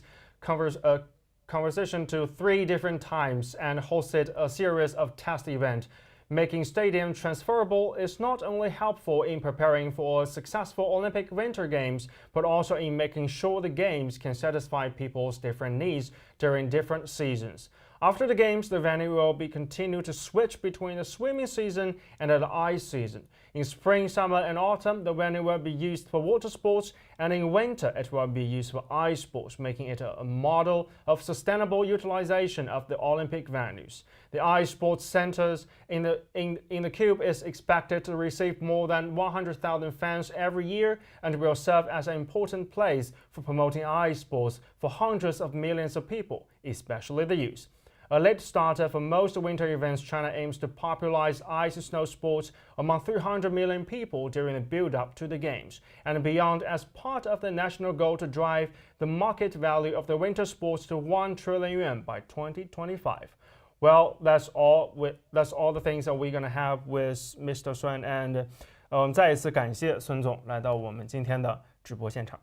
conversion to 3 different times and hosted a series of test events. Making stadium transferable is not only helpful in preparing for a successful Olympic Winter Games, but also in making sure the Games can satisfy people's different needs during different seasons. After the Games, the venue will be continue to switch between the swimming season and the ice season. In spring, summer, and autumn, the venue will be used for water sports, and in winter, it will be used for ice sports, making it a model of sustainable utilization of the Olympic venues. The ice sports centers in the Cube is expected to receive more than 100,000 fans every year and will serve as an important place for promoting ice sports for hundreds of millions of people, especially the youth. A late starter for most winter events, China aims to popularize ice and snow sports among 300 million people during the build-up to the Games and beyond as part of the national goal to drive the market value of the winter sports to 1 trillion yuan by 2025. Well, that's all the things that we're going to have with Mr. Sun, and 再一次感谢孙总来到我们今天的直播现场。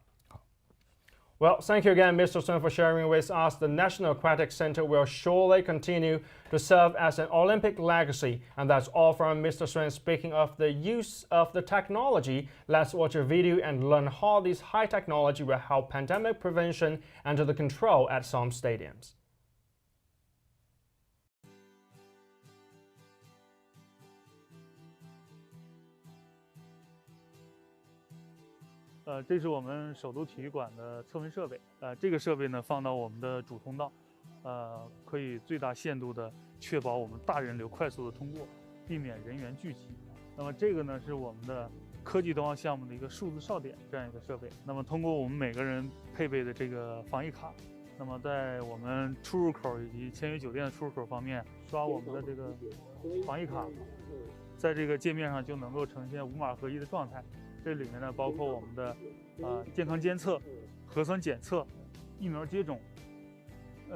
Well, thank you again, Mr. Sun, for sharing with us. The National Aquatic Center will surely continue to serve as an Olympic legacy. And that's all from Mr. Sun. Speaking of the use of the technology, let's watch a video and learn how this high technology will help pandemic prevention and the control at some stadiums. 这是我们首都体育馆的测温设备。这个设备呢放到我们的主通道，可以最大限度的确保我们大人流快速的通过，避免人员聚集。那么这个呢是我们的科技冬奥项目的一个数字哨点这样一个设备。那么通过我们每个人配备的这个防疫卡，那么在我们出入口以及签约酒店的出入口方面，刷我们的这个防疫卡，在这个界面上就能够呈现无码合一的状态。这里面呢包括我们的健康监测、核酸检测、疫苗接种、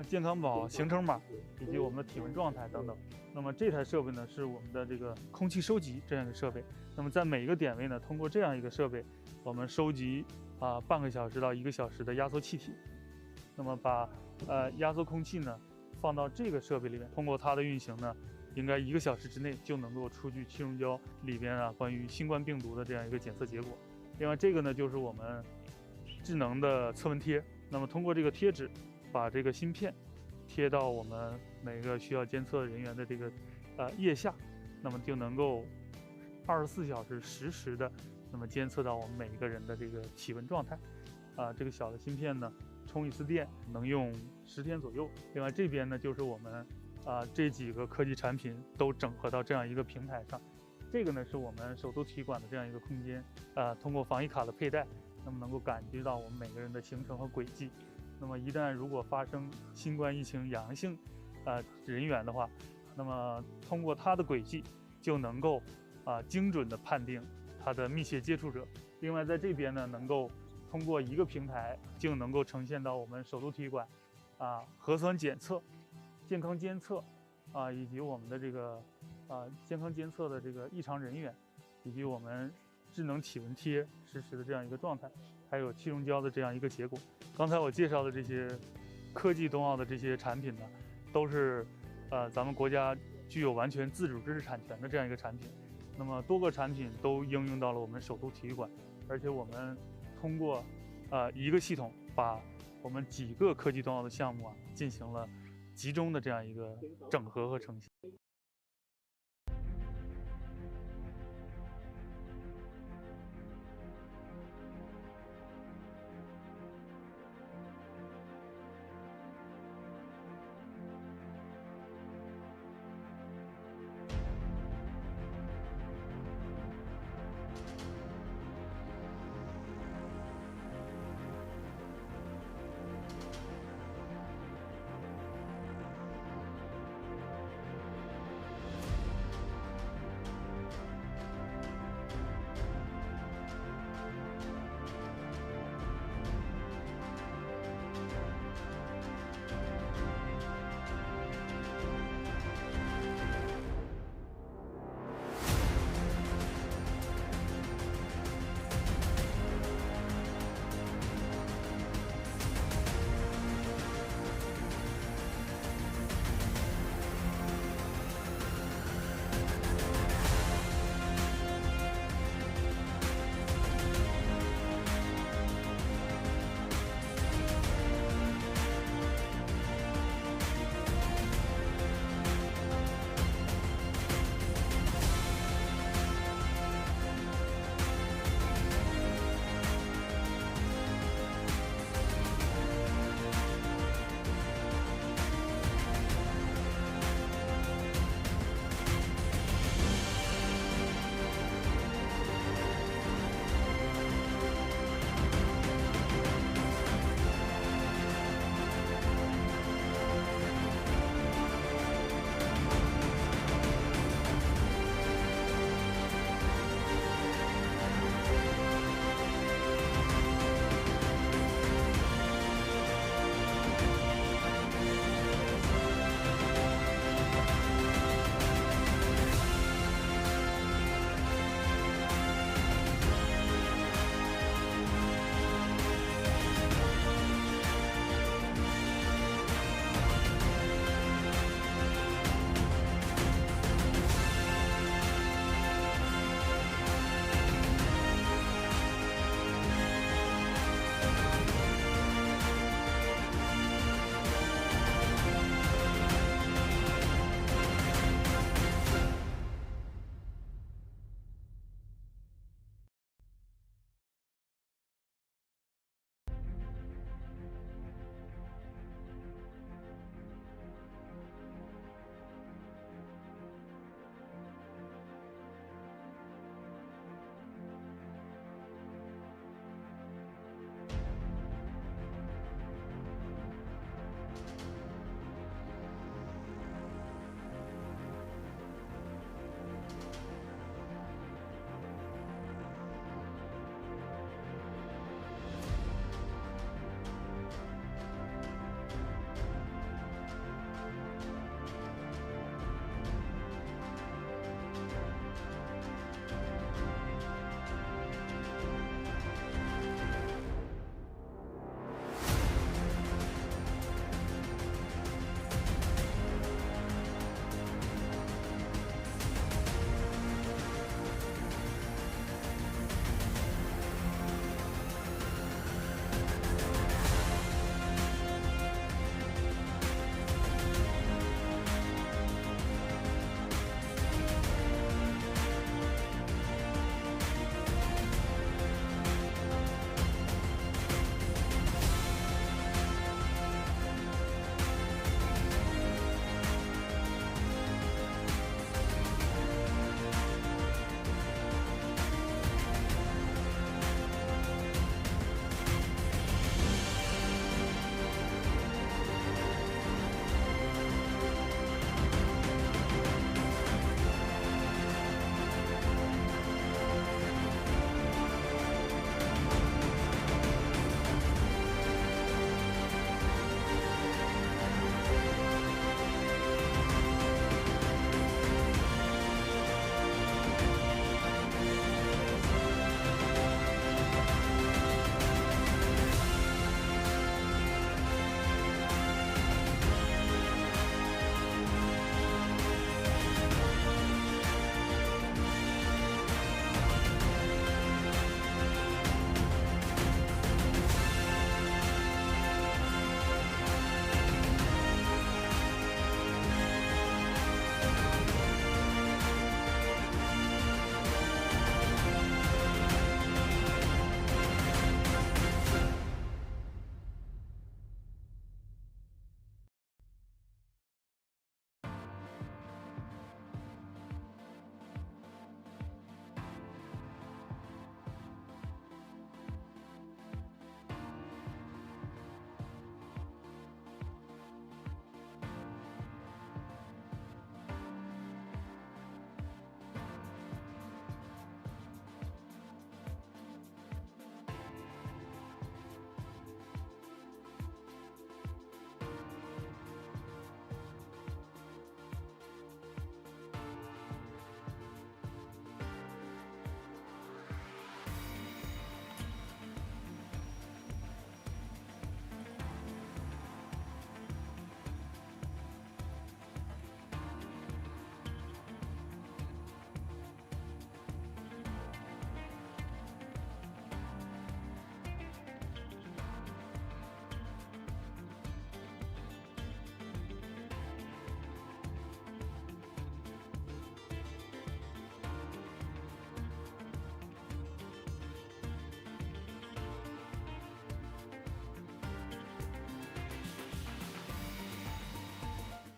健康宝行程码以及我们的体温状态等等。那么这台设备呢是我们的这个空气收集这样一个设备。那么在每一个点位呢，通过这样一个设备，我们收集半个小时到1个小时的压缩气体。那么把压缩空气呢放到这个设备里面，通过它的运行呢，应该1个小时之内就能够出具气溶胶里边关于新冠病毒的这样一个检测结果。另外这个呢就是我们智能的测温贴，那么通过这个贴纸把这个芯片贴到我们每个需要监测人员的这个腋下，那么就能够24小时实时的那么监测到我们每一个人的这个体温状态。这个小的芯片呢充一次电能用10天左右。另外这边呢，就是我们这几个科技产品都整合到这样一个平台上。这个呢是我们首都体育馆的这样一个空间，通过防疫卡的佩戴，那么能够感知到我们每个人的行程和轨迹。那么一旦如果发生新冠疫情阳性人员的话，那么通过他的轨迹就能够精准的判定他的密切接触者。另外在这边呢，能够通过一个平台就能够呈现到我们首都体育馆核酸检测、健康监测以及我们的这个健康监测的这个异常人员，以及我们智能体温贴实时的这样一个状态，还有气溶胶的这样一个结果。刚才我介绍的这些科技冬奥的这些产品呢，都是咱们国家具有完全自主知识产权的这样一个产品。那么多个产品都应用到了我们首都体育馆，而且我们通过一个系统，把我们几个科技冬奥的项目进行了集中的这样一个整合和呈现。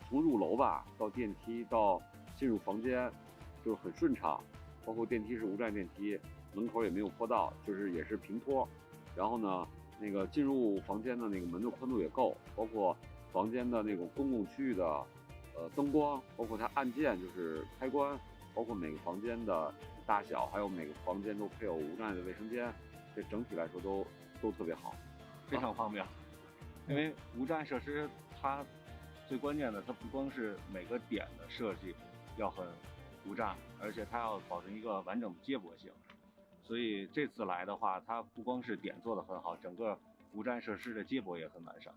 从入楼吧到电梯到进入房间，就是很顺畅，包括电梯是无障碍电梯，门口也没有坡道，就是也是平坡。然后呢，那个进入房间的那个门的宽度也够，包括房间的那种公共区域的灯光，包括它按键就是开关，包括每个房间的大小，还有每个房间都配有无障碍的卫生间，这整体来说都特别好，非常方便。因为无障碍设施它最关键的，它不光是每个点的设计要很无障碍，而且它要保证一个完整的接驳性。所以这次来的话，它不光是点做得很好，整个无障碍设施的接驳也很完善。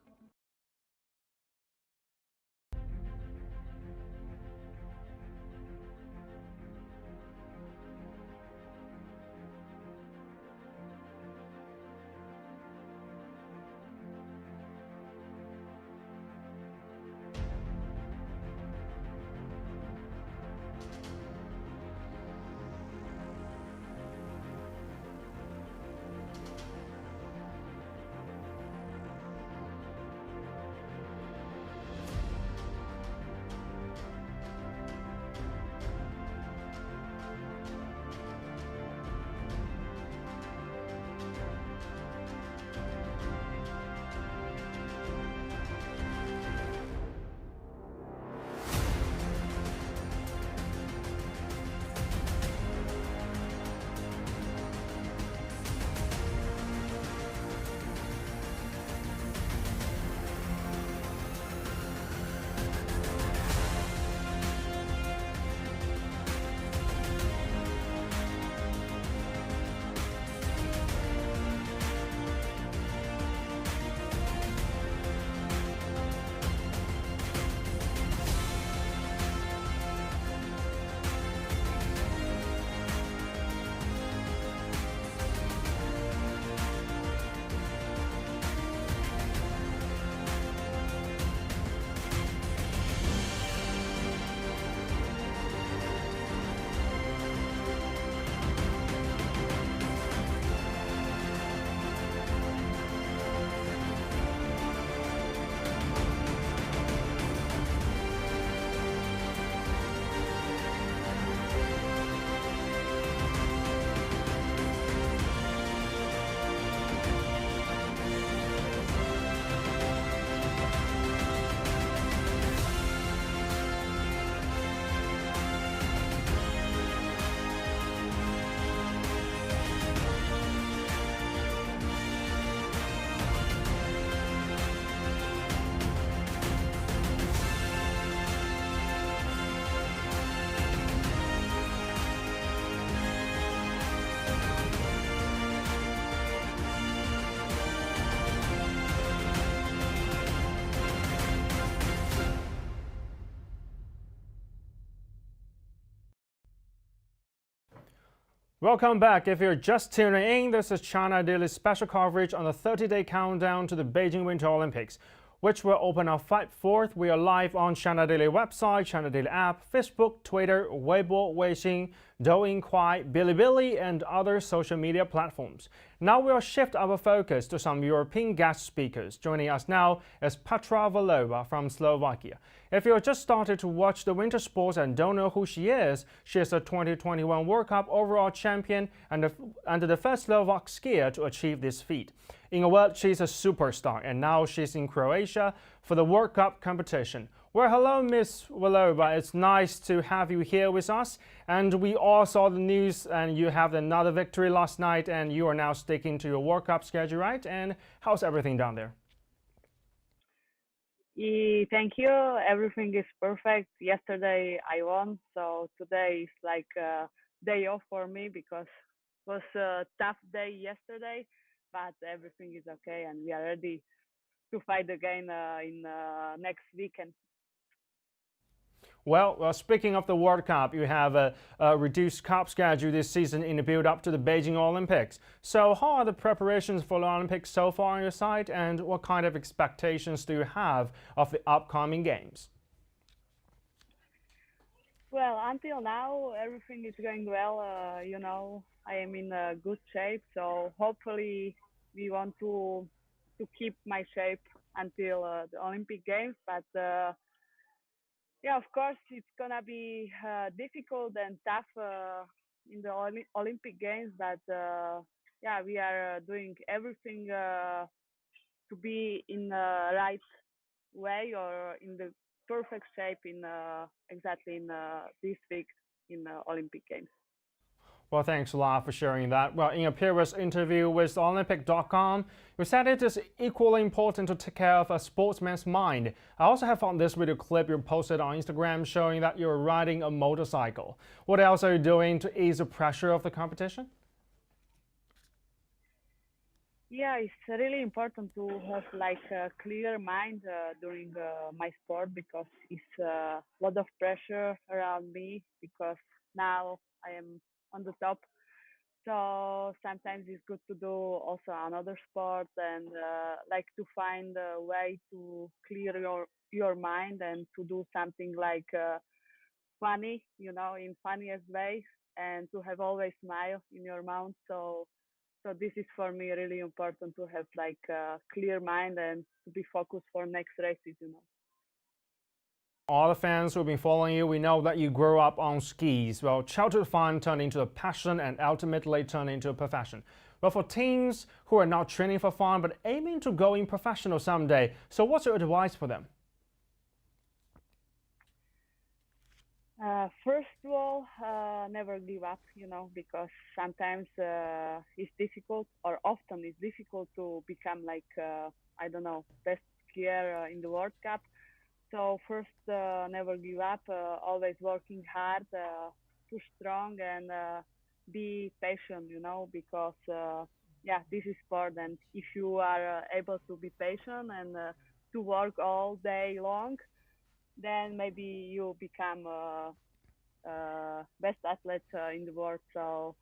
Welcome back. If you're just tuning in, this is China Daily's special coverage on the 30-day countdown to the Beijing Winter Olympics, which will open on February 4th. We are live on China Daily website, China Daily app, Facebook, Twitter, Weibo, Weixin, Douyin, Kuai, Bilibili, and other social media platforms. Now we'll shift our focus to some European guest speakers. Joining us now is Petra Vlhova from Slovakia. If you just started to watch the winter sports and don't know who she is a 2021 World Cup overall champion and the first Slovak skier to achieve this feat. In a word, she's a superstar, and now she's in Croatia for the World Cup competition. Well, hello, Miss Vlhova. It's nice to have you here with us. And we all saw the news, and you have another victory last night, and you are now sticking to your World Cup schedule, right? And how's everything down there? Thank you. Everything is perfect. Yesterday I won, so today is like a day off for me because it was a tough day yesterday, but everything is okay and we are ready to fight again in next weekend. Well, speaking of the World Cup, you have a reduced cup schedule this season in the build-up to the Beijing Olympics. So how are the preparations for the Olympics so far on your side, and what kind of expectations do you have of the upcoming games? Well, until now, everything is going well. I am in a good shape, so hopefully we want to keep my shape until the Olympic Games, but Yeah, of course, it's gonna be difficult and tough in the Olympic Games, but yeah, we are doing everything to be in the right way or in the perfect shape in exactly in this week in Olympic Games. Well, thanks a lot for sharing that. Well, in a previous interview with Olympic.com, you said it is equally important to take care of a sportsman's mind. I also have found this video clip you posted on Instagram showing that you're riding a motorcycle. What else are you doing to ease the pressure of the competition? Yeah, it's really important to have like a clear mind during my sport because it's a lot of pressure around me because now I am on the top. So sometimes it's good to do also another sport and like to find a way to clear your mind and to do something like funny, you know, in funniest way and to have always smile in your mouth. So this is for me really important to have like a clear mind and to be focused for next races, you know. All the fans who've been following you, we know that you grew up on skis. Well, childhood fun turned into a passion and ultimately turned into a profession. Well, for teens who are not training for fun but aiming to go in professional someday, so what's your advice for them? First of all, never give up, you know, because sometimes it's difficult or often it's difficult to become like, I don't know, best skier in the World Cup. So first, never give up, always working hard, too strong and be patient, you know, because yeah, this is sport and if you are able to be patient and to work all day long, then maybe you become best athlete in the world. So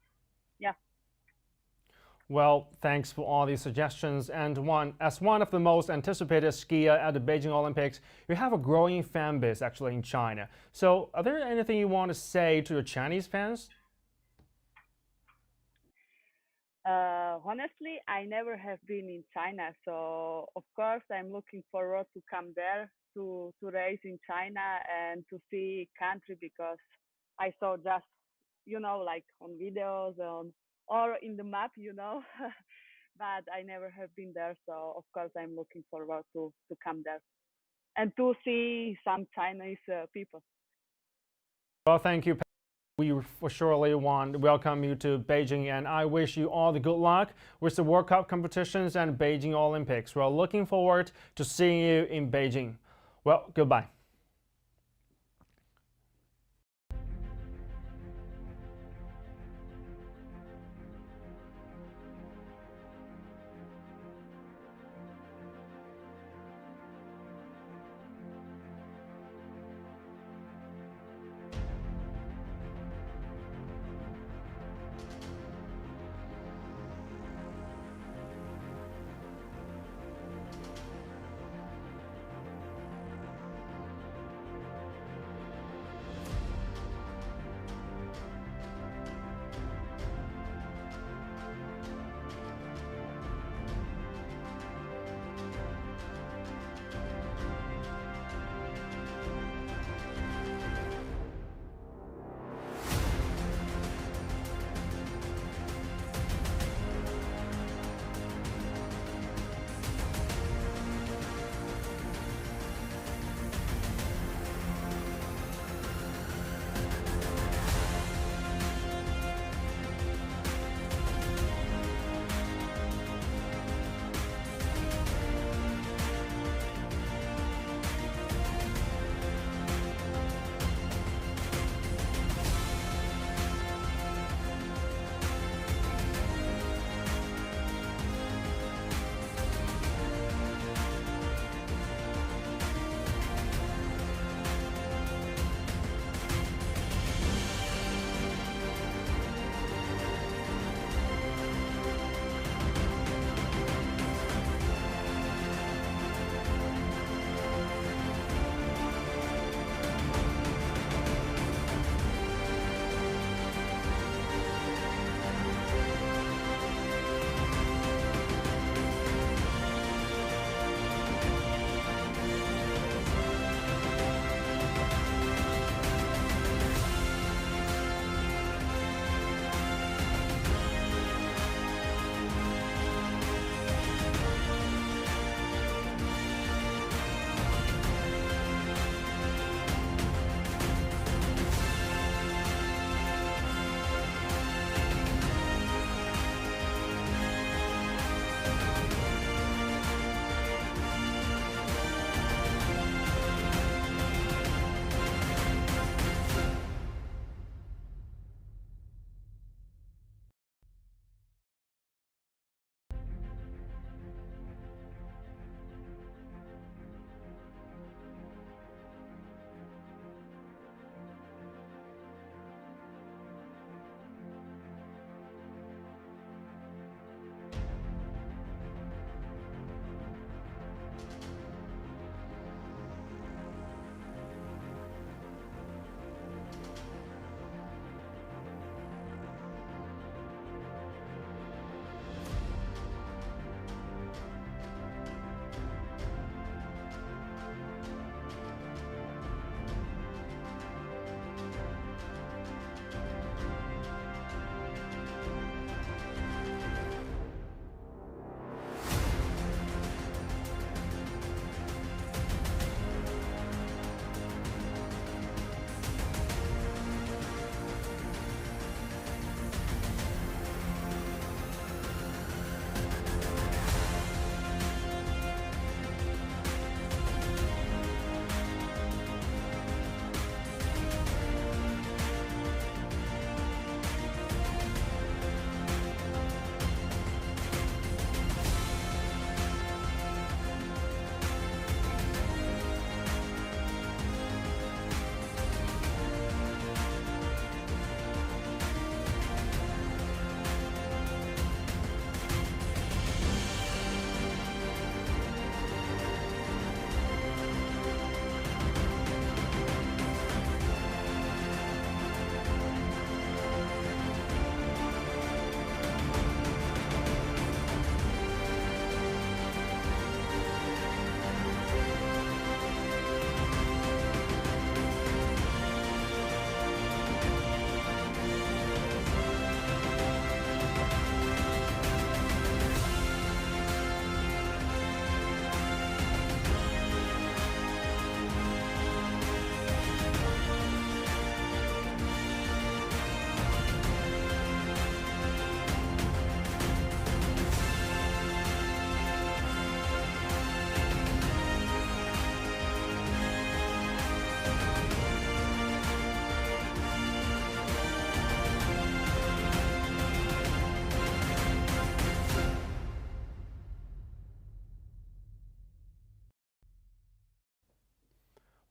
yeah. Well, thanks for all these suggestions. And as one of the most anticipated skier at the Beijing Olympics, you have a growing fan base actually in China. So, are there anything you want to say to your Chinese fans? Honestly, I never have been in China, so of course I'm looking forward to come there to race in China and to see country because I saw just like on videos on or in the map, but I never have been there, so of course I'm looking forward to come there and to see some Chinese people. Well, thank you. We for surely want to welcome you to Beijing, and I wish you all the good luck with the World Cup competitions and Beijing Olympics. We're looking forward to seeing you in Beijing. Well, goodbye.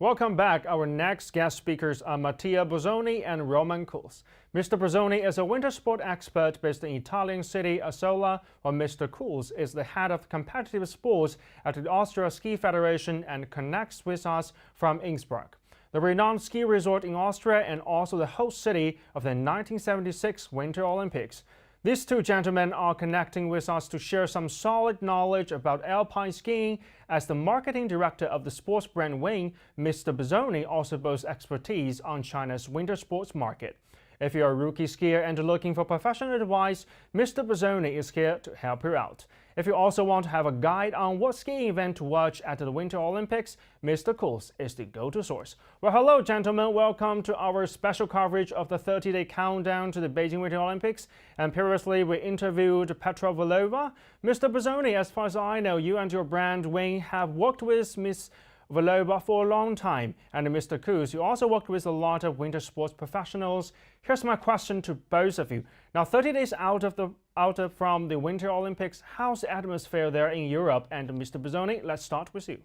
Welcome back. Our next guest speakers are Mattia Bozzoni and Roman Kuls. Mr. Bozzoni is a winter sport expert based in Italian city Asola, while Mr. Kuls is the head of competitive sports at the Austria Ski Federation and connects with us from Innsbruck, the renowned ski resort in Austria and also the host city of the 1976 Winter Olympics. These two gentlemen are connecting with us to share some solid knowledge about alpine skiing. As the marketing director of the sports brand Wing, Mr. Bozzoni also boasts expertise on China's winter sports market. If you're a rookie skier and looking for professional advice, Mr. Bozzoni is here to help you out. If you also want to have a guide on what skiing event to watch at the Winter Olympics, Mr. Kuls is the go-to source. Well, hello, gentlemen. Welcome to our special coverage of the 30-day countdown to the Beijing Winter Olympics. And previously, we interviewed Petra Vlhova. Mr. Bozzoni, as far as I know, you and your brand Wing have worked with Miss Vlhova for a long time. And Mr. Kuls, you also worked with a lot of winter sports professionals. Here's my question to both of you. Now, 30 days from the Winter Olympics, how's the atmosphere there in Europe? And Mr. Bozzoni, let's start with you.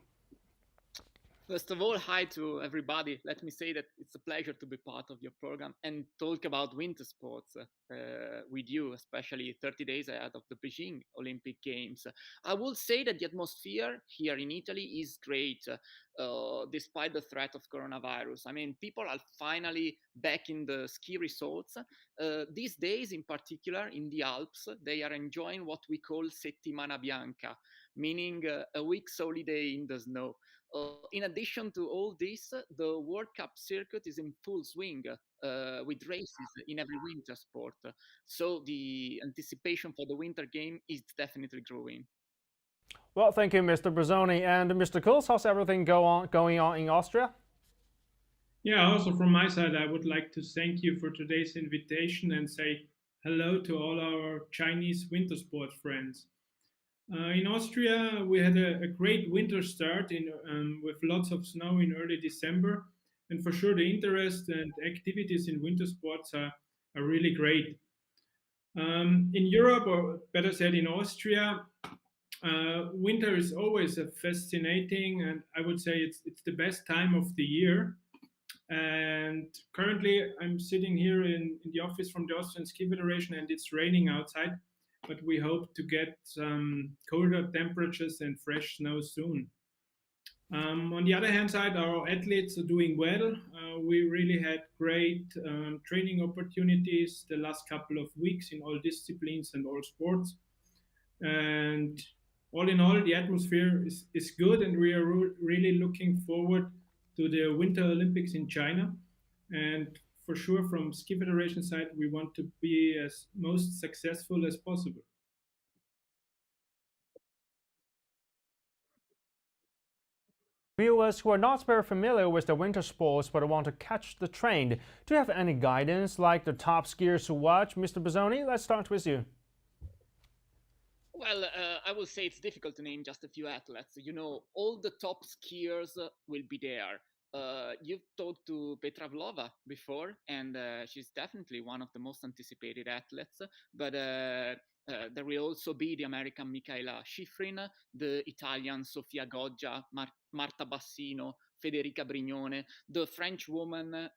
First of all, hi to everybody. Let me say that it's a pleasure to be part of your program and talk about winter sports with you, especially 30 days ahead of the Beijing Olympic Games. I will say that the atmosphere here in Italy is great, despite the threat of coronavirus. I mean, people are finally back in the ski resorts. These days, in particular, in the Alps, they are enjoying what we call Settimana Bianca, meaning a week's holiday in the snow. In addition to all this, the World Cup circuit is in full swing with races in every winter sport. So the anticipation for the winter game is definitely growing. Well, thank you, Mr. Bozzoni. And Mr. Kuls, how's everything going on in Austria? Yeah, also from my side, I would like to thank you for today's invitation and say hello to all our Chinese winter sports friends. In Austria, we had a great winter start with lots of snow in early December. And for sure, the interest and activities in winter sports are really great. In Europe, or better said in Austria, winter is always a fascinating, and I would say it's the best time of the year. And currently, I'm sitting here in the office from the Austrian Ski Federation, and it's raining outside. But we hope to get some colder temperatures and fresh snow soon. On the other hand side, our athletes are doing well. We really had great training opportunities the last couple of weeks in all disciplines and all sports. And all in all, the atmosphere is good, and we are really looking forward to the Winter Olympics in China. And for sure, from Ski Federation side, we want to be as most successful as possible. Viewers who are not very familiar with the winter sports but want to catch the trend, do you have any guidance like the top skiers to watch? Mr. Bozzoni, let's start with you. Well, I will say it's difficult to name just a few athletes. You know, all the top skiers will be there. You've talked to Petra Vlhova before, and she's definitely one of the most anticipated athletes. But there will also be the American Michaela Schifrin, the Italian Sofia Goggia, Marta Bassino, Federica Brignone, the French woman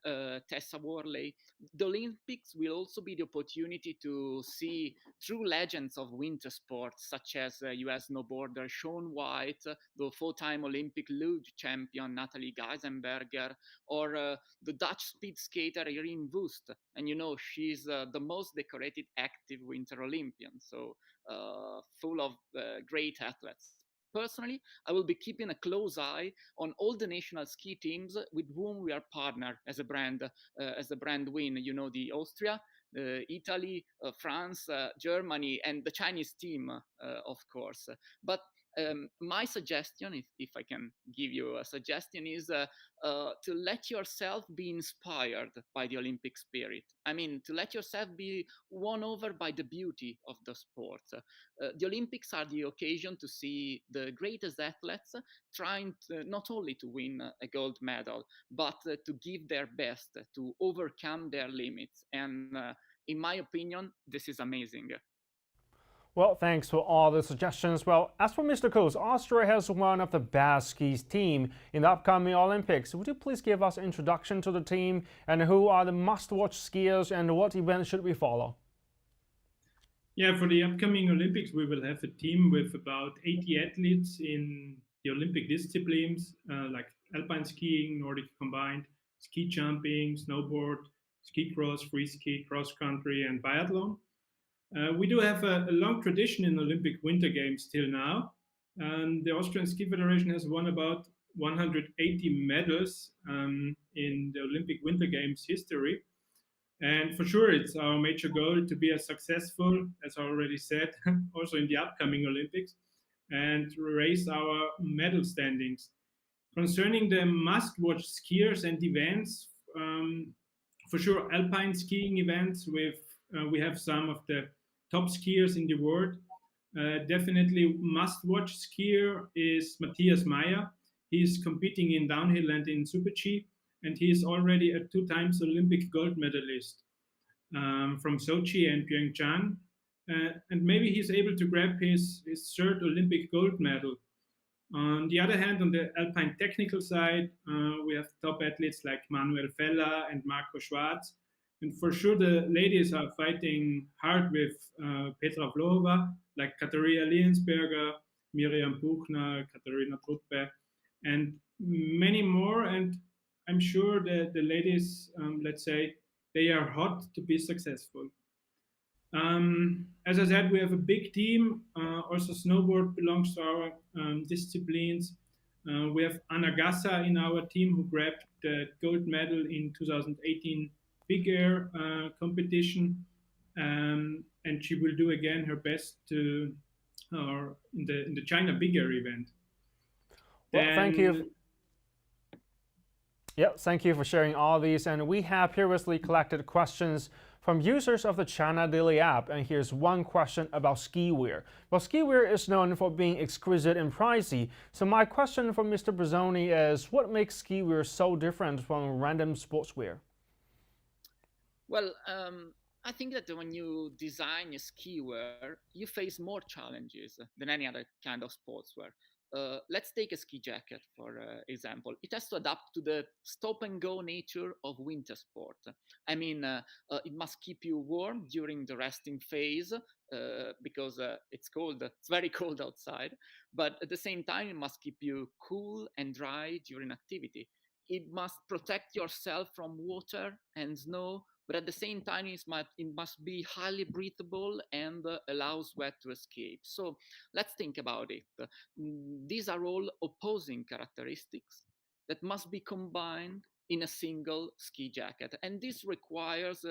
Tessa Worley. The Olympics will also be the opportunity to see true legends of winter sports, such as US snowboarder Shaun White, the four-time Olympic luge champion Natalie Geisenberger, or the Dutch speed skater Irene Wust. And you know, she's the most decorated active Winter Olympian, so full of great athletes. Personally, I will be keeping a close eye on all the national ski teams with whom we are partnered as a brand Win. You know, the Austria, Italy, France, Germany, and the Chinese team, of course. But my suggestion, if I can give you a suggestion, is to let yourself be inspired by the Olympic spirit. I mean, to let yourself be won over by the beauty of the sport. The Olympics are the occasion to see the greatest athletes trying not only to win a gold medal, but to give their best, to overcome their limits. And in my opinion, this is amazing. Well, thanks for all the suggestions. Well, as for Mr. Coles, Austria has one of the best skis team in the upcoming Olympics. Would you please give us an introduction to the team and who are the must-watch skiers and what events should we follow? Yeah, for the upcoming Olympics, we will have a team with about 80 athletes in the Olympic disciplines like alpine skiing, Nordic combined, ski jumping, snowboard, ski cross, free ski, cross country, and biathlon. We do have a long tradition in Olympic Winter Games till now. The Austrian Ski Federation has won about 180 medals in the Olympic Winter Games history. And for sure, it's our major goal to be as successful, as I already said, also in the upcoming Olympics, and to raise our medal standings. Concerning the must-watch skiers and events, for sure, alpine skiing events we have some of the top skiers in the world. Definitely must-watch skier is Matthias Meyer. He's competing in downhill and in Super G, and he is already a 2 times Olympic gold medalist from Sochi and Pyeongchang. And maybe he's able to grab his 3rd Olympic gold medal. On the other hand, on the alpine technical side, we have top athletes like Manuel Feller and Marco Schwarz. And for sure, the ladies are fighting hard with Petra Vlhova, like Katharina Liensberger, Miriam Buchner, Katharina Truppe, and many more. And I'm sure that the ladies, let's say, they are hot to be successful. As I said, we have a big team. Also, snowboard belongs to our disciplines. We have Anna Gasser in our team who grabbed the gold medal in 2018 Big Air competition, and she will do again her best to in the China Big Air event. Well, thank you. Yep, thank you for sharing all these. And we have previously collected questions from users of the China Daily app, and here's one question about ski wear. Well, ski wear is known for being exquisite and pricey. So my question for Mr. Brazzoni is, what makes ski wear so different from random sportswear? Well, I think that when you design a ski wear, you face more challenges than any other kind of sportswear. Let's take a ski jacket, for example. It has to adapt to the stop-and-go nature of winter sport. I mean, it must keep you warm during the resting phase because it's cold. It's very cold outside. But at the same time, it must keep you cool and dry during activity. It must protect yourself from water and snow, but at the same time, it must be highly breathable and allow sweat to escape. So let's think about it. These are all opposing characteristics that must be combined in a single ski jacket. And this requires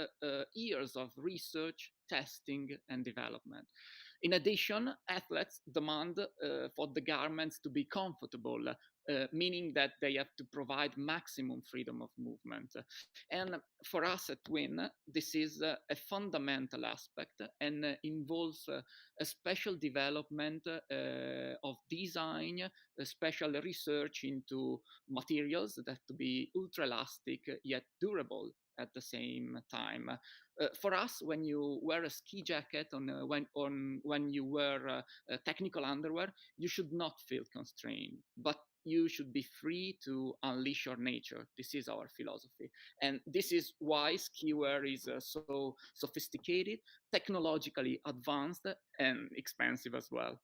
years of research, testing, and development. In addition, athletes demand for the garments to be comfortable, meaning that they have to provide maximum freedom of movement. And for us at Twin, this is a fundamental aspect and involves a special development of design, a special research into materials that have to be ultra elastic yet durable at the same time. For us, when you wear a ski jacket when you wear technical underwear, you should not feel constrained, but you should be free to unleash your nature. This is our philosophy. And this is why ski wear is so sophisticated, technologically advanced, and expensive as well.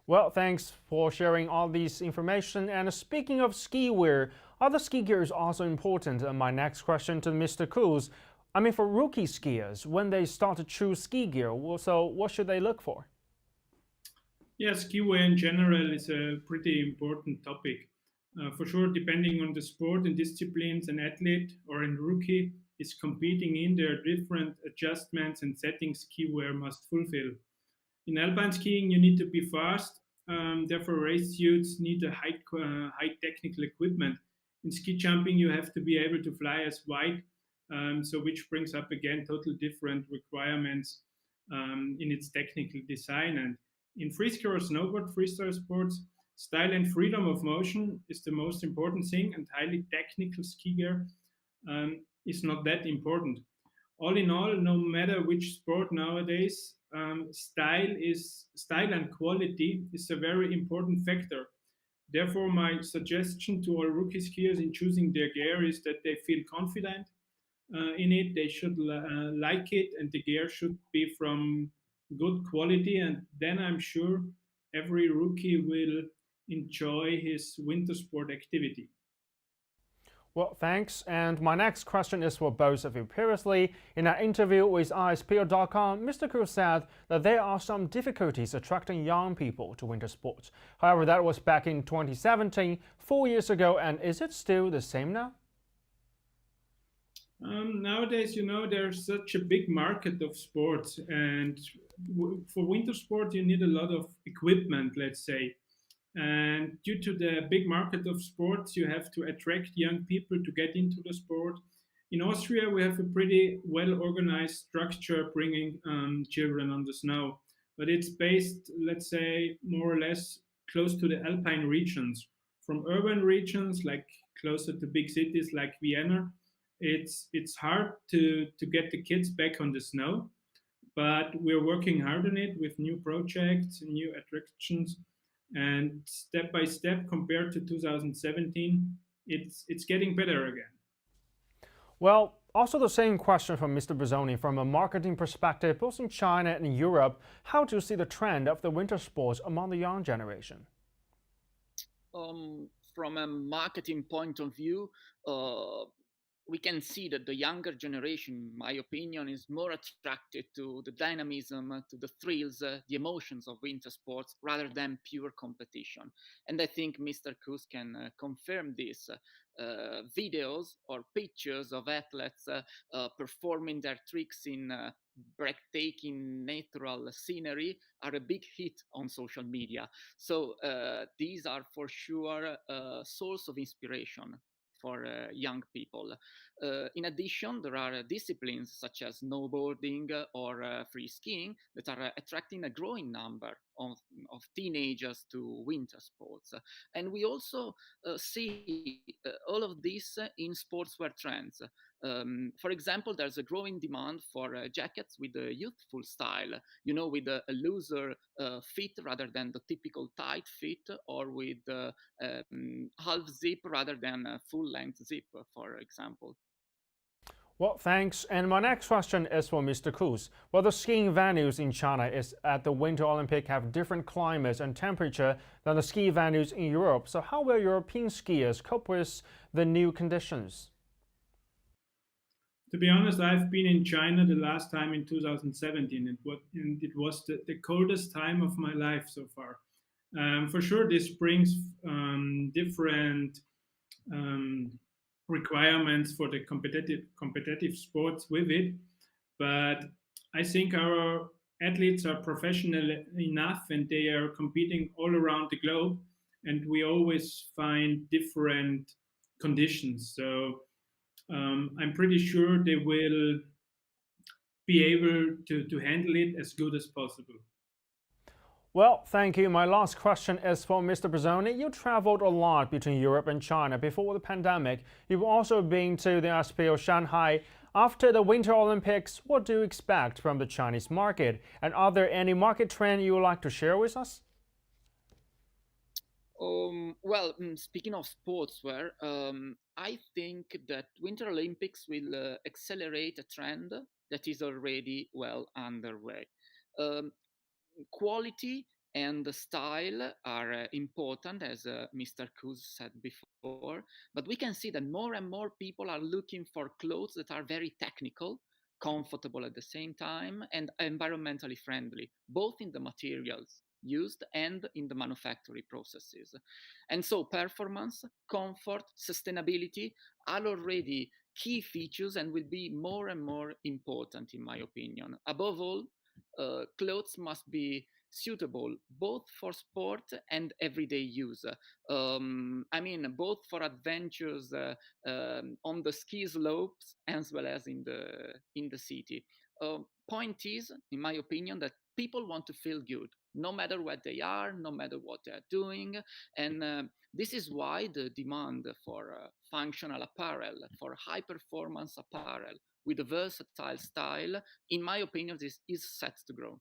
Well, thanks for sharing all this information. And speaking of ski wear, other ski gear is also important. And my next question to Mr. Coles, I mean, for rookie skiers, when they start to choose ski gear, so what should they look for? Yeah, ski wear in general is a pretty important topic. For sure, depending on the sport and disciplines an athlete or a rookie is competing in, there are different adjustments and settings ski wear must fulfill. In alpine skiing, you need to be fast. Therefore, race suits need a high technical equipment. In ski jumping, you have to be able to fly as wide, so which brings up again totally different requirements in its technical design. And in freeski or snowboard freestyle sports, style and freedom of motion is the most important thing, and highly technical ski gear is not that important. all in all, no matter which sport nowadays, style and quality is a very important factor. Therefore, my suggestion to all rookie skiers in choosing their gear is that they feel confident in it. They should like it, and the gear should be from good quality. And then I'm sure every rookie will enjoy his winter sport activity. Well, thanks. And my next question is for both of you. Previously, in an interview with ISPO.com, Mr. Cruz said that there are some difficulties attracting young people to winter sports. However, that was back in 2017, 4 years ago, and is it still the same now? Nowadays, there's such a big market of sports, and for winter sport, you need a lot of equipment, let's say. And due to the big market of sports, you have to attract young people to get into the sport. In Austria, we have a pretty well organized structure bringing children on the snow, but it's based, let's say, more or less close to the alpine regions. From urban regions, like closer to big cities like Vienna, it's hard to get the kids back on the snow, but we're working hard on it with new projects, new attractions, and step by step, compared to 2017, it's getting better again. Well, also the same question from Mr. Bozzoni. From a marketing perspective, both in China and in Europe, how do you see the trend of the winter sports among the young generation? From a marketing point of view, we can see that the younger generation, in my opinion, is more attracted to the dynamism, to the thrills, the emotions of winter sports rather than pure competition. And I think Mr. Kus can confirm this. Videos or pictures of athletes performing their tricks in breathtaking natural scenery are a big hit on social media. So these are for sure a source of inspiration for young people. In addition, there are disciplines such as snowboarding or free skiing that are attracting a growing number of teenagers to winter sports. And we also see all of this in sportswear trends. For example, there's a growing demand for jackets with a youthful style, with a looser fit rather than the typical tight fit, or with half zip rather than a full length zip, for example. Well, thanks. And my next question is for Mr. Kuz. Well, the skiing venues in China is at the Winter Olympic have different climates and temperature than the ski venues in Europe. So how will European skiers cope with the new conditions? To be honest, I've been in China the last time in 2017. It was the coldest time of my life so far. For sure, this brings different requirements for the competitive sports with it, but I think our athletes are professional enough, and they are competing all around the globe, and we always find different conditions. So I'm pretty sure they will be able to handle it as good as possible. Well, thank you. My last question is for Mr. Bozzoni. You traveled a lot between Europe and China before the pandemic. You've also been to the SPO Shanghai. After the Winter Olympics, what do you expect from the Chinese market? And are there any market trends you would like to share with us? Well, speaking of sportswear, I think that Winter Olympics will accelerate a trend that is already well underway. Quality and the style are important, as Mr. Kuz said before, but we can see that more and more people are looking for clothes that are very technical, comfortable at the same time, and environmentally friendly, both in the materials used and in the manufacturing processes. And so performance, comfort, sustainability are already key features and will be more and more important, in my opinion. Above all, clothes must be suitable both for sport and everyday use. I mean, both for adventures on the ski slopes as well as in the city. Point is, in my opinion, that people want to feel good, no matter what they are, no matter what they are doing, and This is why the demand for functional apparel, for high performance apparel with a versatile style, in my opinion, is set to grow.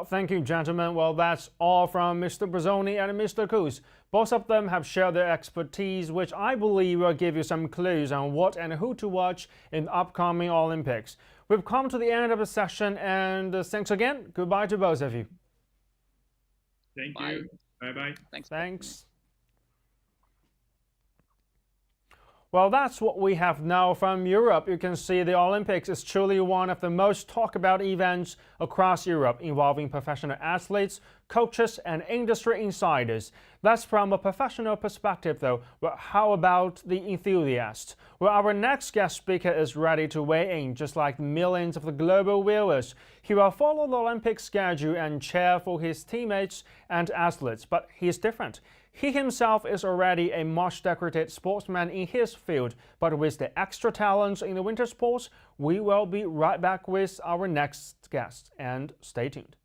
Thank you, gentlemen. Well, that's all from Mr. Brazzoni and Mr. Coos. Both of them have shared their expertise, which I believe will give you some clues on what and who to watch in the upcoming Olympics. We've come to the end of the session, and thanks again. Goodbye to both of you. Thank Bye. you. Bye-bye. Thanks. Well, that's what we have now from Europe. You can see the Olympics is truly one of the most talked about events across Europe, involving professional athletes, coaches, and industry insiders. That's from a professional perspective, though. But how about the enthusiasts? Well, our next guest speaker is ready to weigh in, just like millions of the global viewers. He will follow the Olympic schedule and cheer for his teammates and athletes, but he's different. He himself is already a much decorated sportsman in his field, but with the extra talents in the winter sports, we will be right back with our next guest, and stay tuned.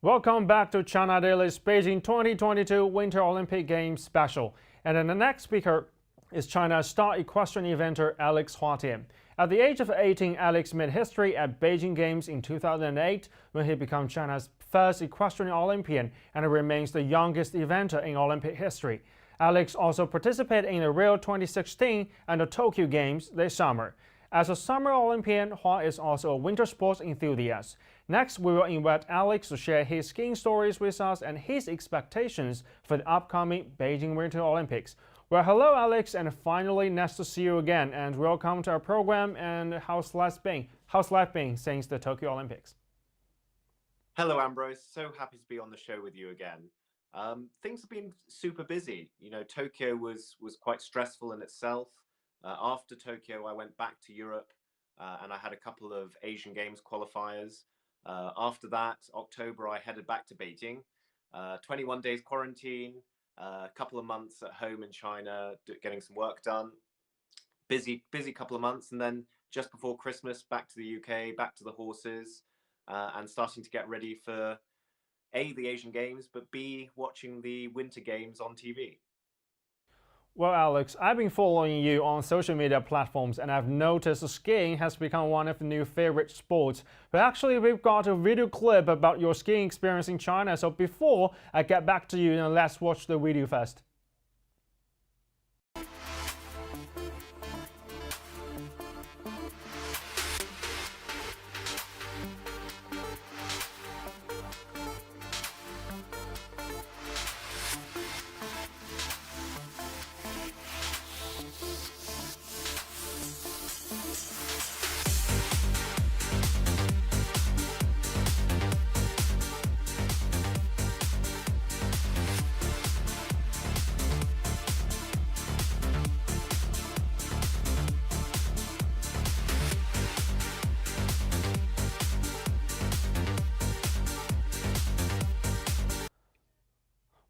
Welcome back to China Daily's Beijing 2022 Winter Olympic Games special. And then the next speaker is China's star equestrian eventer Alex Huatian. At the age of 18, Alex made history at Beijing Games in 2008 when he became China's first equestrian Olympian and remains the youngest eventer in Olympic history. Alex also participated in the Rio 2016 and the Tokyo Games this summer. As a summer Olympian, Hua is also a winter sports enthusiast. Next, we will invite Alex to share his skiing stories with us and his expectations for the upcoming Beijing Winter Olympics. Well, hello, Alex, and finally, nice to see you again, and welcome to our program. And how's life been? How's life been since the Tokyo Olympics? Hello, Ambrose. So happy to be on the show with you again. Things have been super busy. You know, Tokyo was quite stressful in itself. After Tokyo, I went back to Europe and I had a couple of Asian Games qualifiers. After that, October, I headed back to Beijing. 21 days quarantine, a couple of months at home in China, getting some work done. Busy couple of months. And then just before Christmas, back to the UK, back to the horses, and starting to get ready for A, the Asian Games, but B, watching the Winter Games on TV. Well, Alex, I've been following you on social media platforms and I've noticed skiing has become one of the new favorite sports. But actually, we've got a video clip about your skiing experience in China. So before I get back to you, let's watch the video first.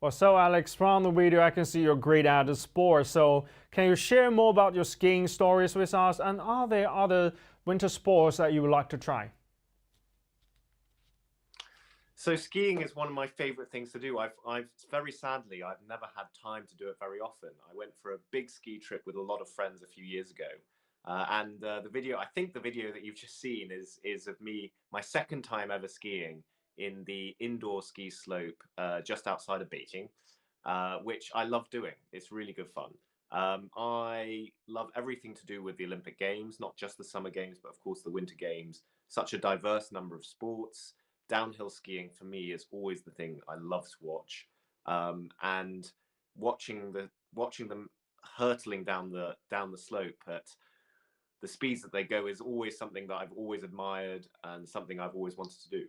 Well, so Alex, from the video I can see you're great at the sport. So can you share more about your skiing stories with us? And are there other winter sports that you would like to try? So skiing is one of my favorite things to do. I've very sadly, I've never had time to do it very often. I went for a big ski trip with a lot of friends a few years ago. And the video, I think the video that you've just seen is of me, my second time ever skiing in the indoor ski slope just outside of Beijing, which I love doing. It's really good fun. I love everything to do with the Olympic Games, not just the Summer Games, but of course the Winter Games. Such a diverse number of sports. Downhill skiing for me is always the thing I love to watch, and watching them hurtling down the slope at the speeds that they go is always something that I've always admired and something I've always wanted to do.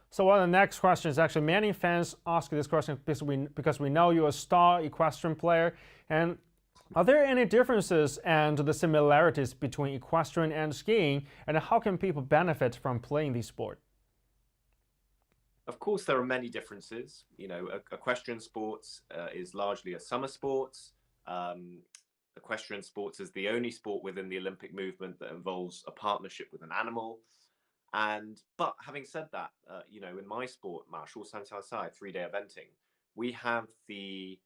So the next question is actually many fans ask this question because we know you're a star equestrian player. And are there any differences and the similarities between equestrian and skiing, and how can people benefit from playing this sport? Of course, there are many differences. You know, equestrian sports is largely a summer sport. Equestrian sports is the only sport within the Olympic movement that involves a partnership with an animal. But having said that, you know, in my sport, martial Sanxiaosai, 3-day eventing, we have the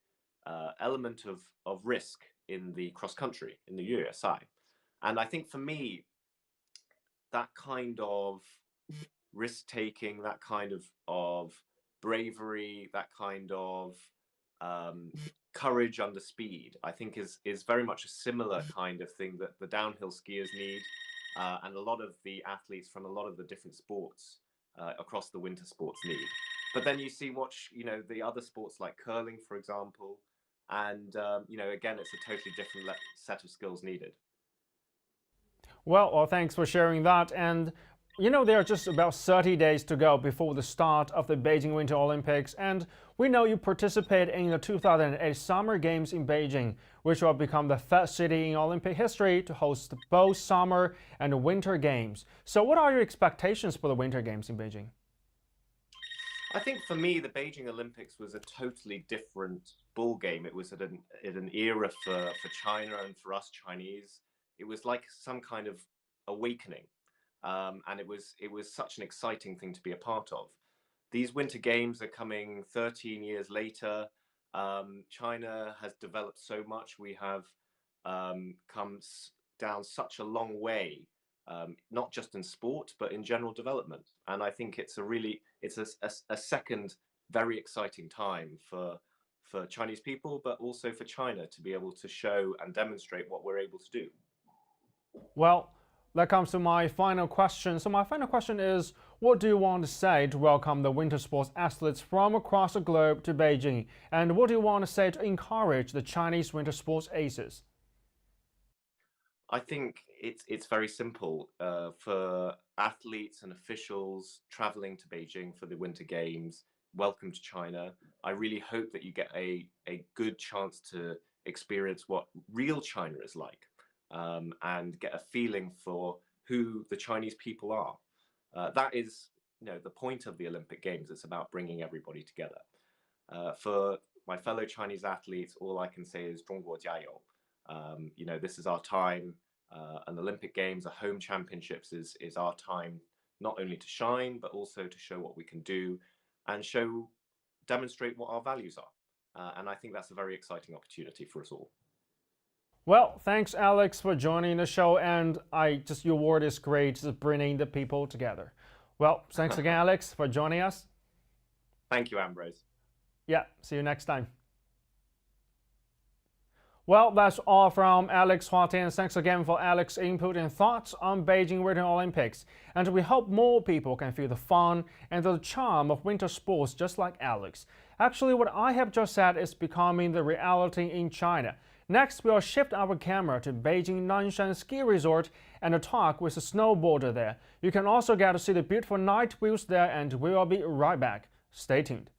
element of risk in the cross country, in the USI. And I think for me, that kind of risk taking, that kind of bravery, that kind of courage under speed, I think is very much a similar kind of thing that the downhill skiers need. And a lot of the athletes from a lot of the different sports across the winter sports need. But then you you know, the other sports like curling, for example, and you know, again, it's a totally different set of skills needed. Well, thanks for sharing that. And you know, there are just about 30 days to go before the start of the Beijing Winter Olympics, and we know you participate in the 2008 Summer Games in Beijing, which will become the first city in Olympic history to host both Summer and Winter Games. So what are your expectations for the Winter Games in Beijing? I think for me, the Beijing Olympics was a totally different ball game. It was at an era for China and for us Chinese. It was like some kind of awakening. And it was such an exciting thing to be a part of. these Winter Games are coming 13 years later. China has developed so much. We have come down such a long way, not just in sport, but in general development. And I think it's a second very exciting time for Chinese people, but also for China to be able to show and demonstrate what we're able to do. Well, that comes to my final question. So my final question is, what do you want to say to welcome the winter sports athletes from across the globe to Beijing? And what do you want to say to encourage the Chinese winter sports aces? I think it's very simple. For athletes and officials traveling to Beijing for the Winter Games, welcome to China. I really hope that you get a good chance to experience what real China is like, and get a feeling for who the Chinese people are. That is, the point of the Olympic Games. It's about bringing everybody together. For my fellow Chinese athletes, all I can say is 中国加油. This is our time. An Olympic Games, a home championships is our time, not only to shine, but also to show what we can do and demonstrate what our values are. And I think that's a very exciting opportunity for us all. Well, thanks, Alex, for joining the show. And your word is great, just bringing the people together. Well, thanks again, Alex, for joining us. Thank you, Ambrose. Yeah, see you next time. Well, that's all from Alex Huatian. Thanks again for Alex's input and thoughts on Beijing Winter Olympics. And we hope more people can feel the fun and the charm of winter sports just like Alex. Actually, what I have just said is becoming the reality in China. Next, we'll shift our camera to Beijing Nanshan Ski Resort and talk with a snowboarder there. You can also get to see the beautiful night views there, and we will be right back. Stay tuned.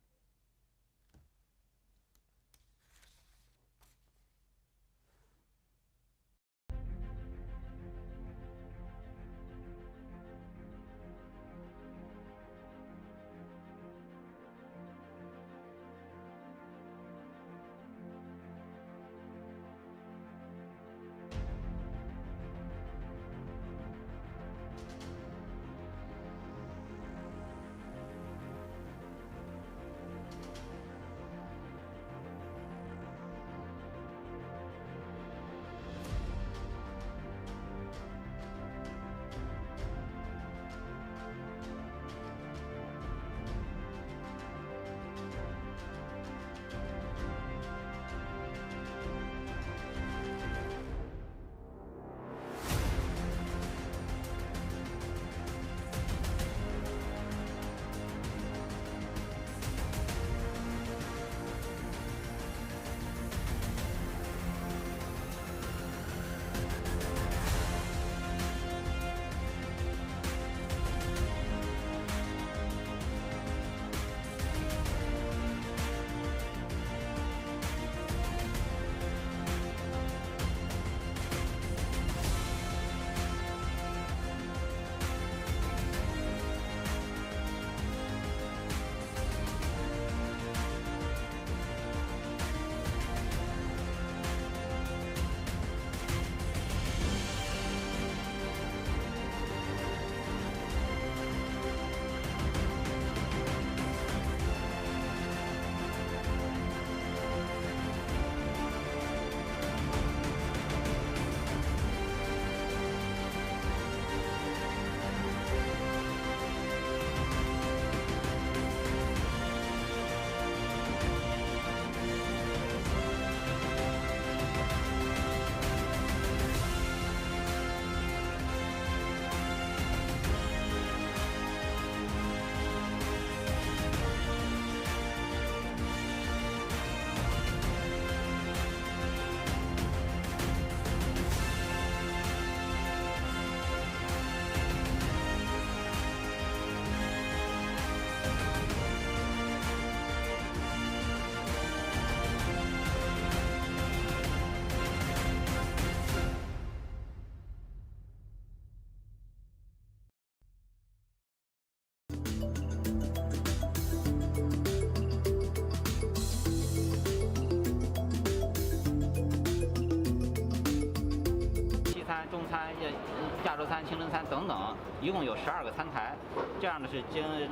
餐、清真餐等等，一共有12个餐台。这样呢是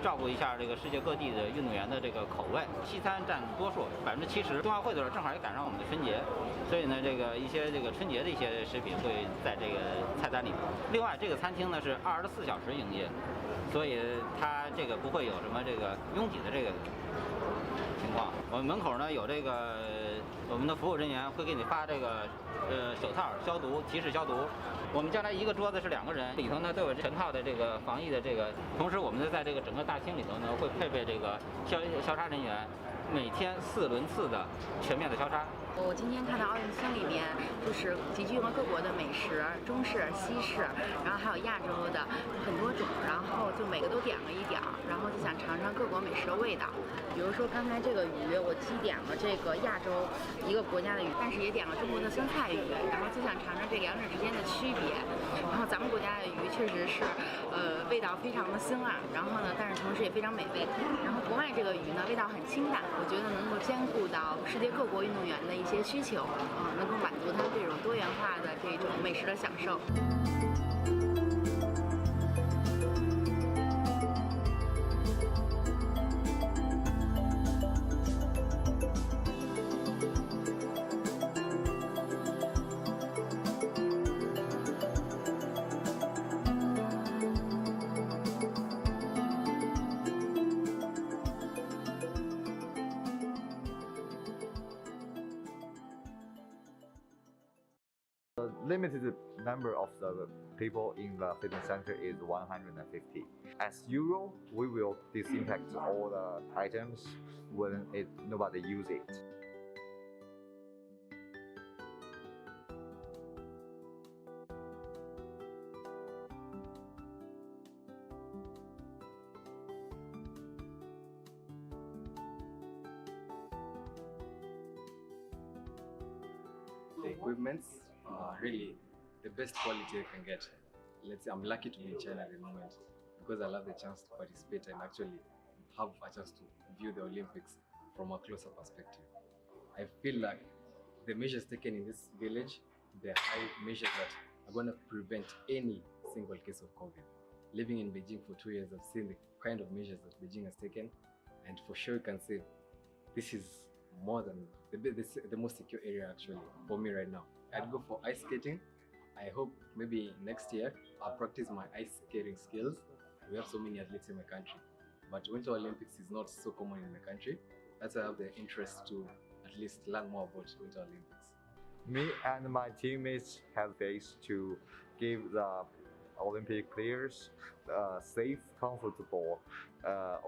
照顾一下这个世界各地的运动员的这个口味。西餐占多数，70%。冬奥会的时候正好也赶上我们的春节，所以呢一些春节的一些食品会在这个菜单里面。另外这个餐厅呢是24小时营业，所以它这个不会有什么这个拥挤的这个情况。我们门口呢有我们的服务人员会给你发这个手套消毒，提示消毒。我们将来一个桌子是2个人，里头呢都有全套的这个防疫的这个。同时我们呢在这个整个大厅里头呢会配备这个消杀人员，每天4轮次的全面的消杀。我今天看到奥运厅里面就是集聚了各国的美食，中式、西式，然后还有亚洲的很多种，然后就每个都点了一点儿，然后就想尝尝各国美食的味道。比如说刚才这个鱼，我既点了这个亚洲一个国家的鱼，但是也点了中国的酸菜鱼，然后就想尝尝这两者之间的区别。然后咱们国家的鱼确实是味道非常的辛辣，然后呢，但是同时也非常美味。然后国外这个鱼呢，味道很清淡，我觉得能够兼顾到世界各国运动员的一些需求，能够满足他们这种多元化的这种美食的享受。The limited number of the people in the fitness center is 150. As usual, we will disinfect all the items when nobody use it. The equipments are really the best quality I can get. Let's say I'm lucky to be in China at the moment because I love the chance to participate and actually have a chance to view the Olympics from a closer perspective. I feel like the measures taken in this village, the high measures that are going to prevent any single case of COVID. Living in Beijing for 2 years, I've seen the kind of measures that Beijing has taken, and for sure you can say this is more than the most secure area actually for me right now. I'd go for ice skating. I hope maybe next year I'll practice my ice skating skills. We have so many athletes in my country, but Winter Olympics is not so common in the country. That's why I have the interest to at least learn more about Winter Olympics. Me and my teammates have faith to give the Olympic players safe, comfortable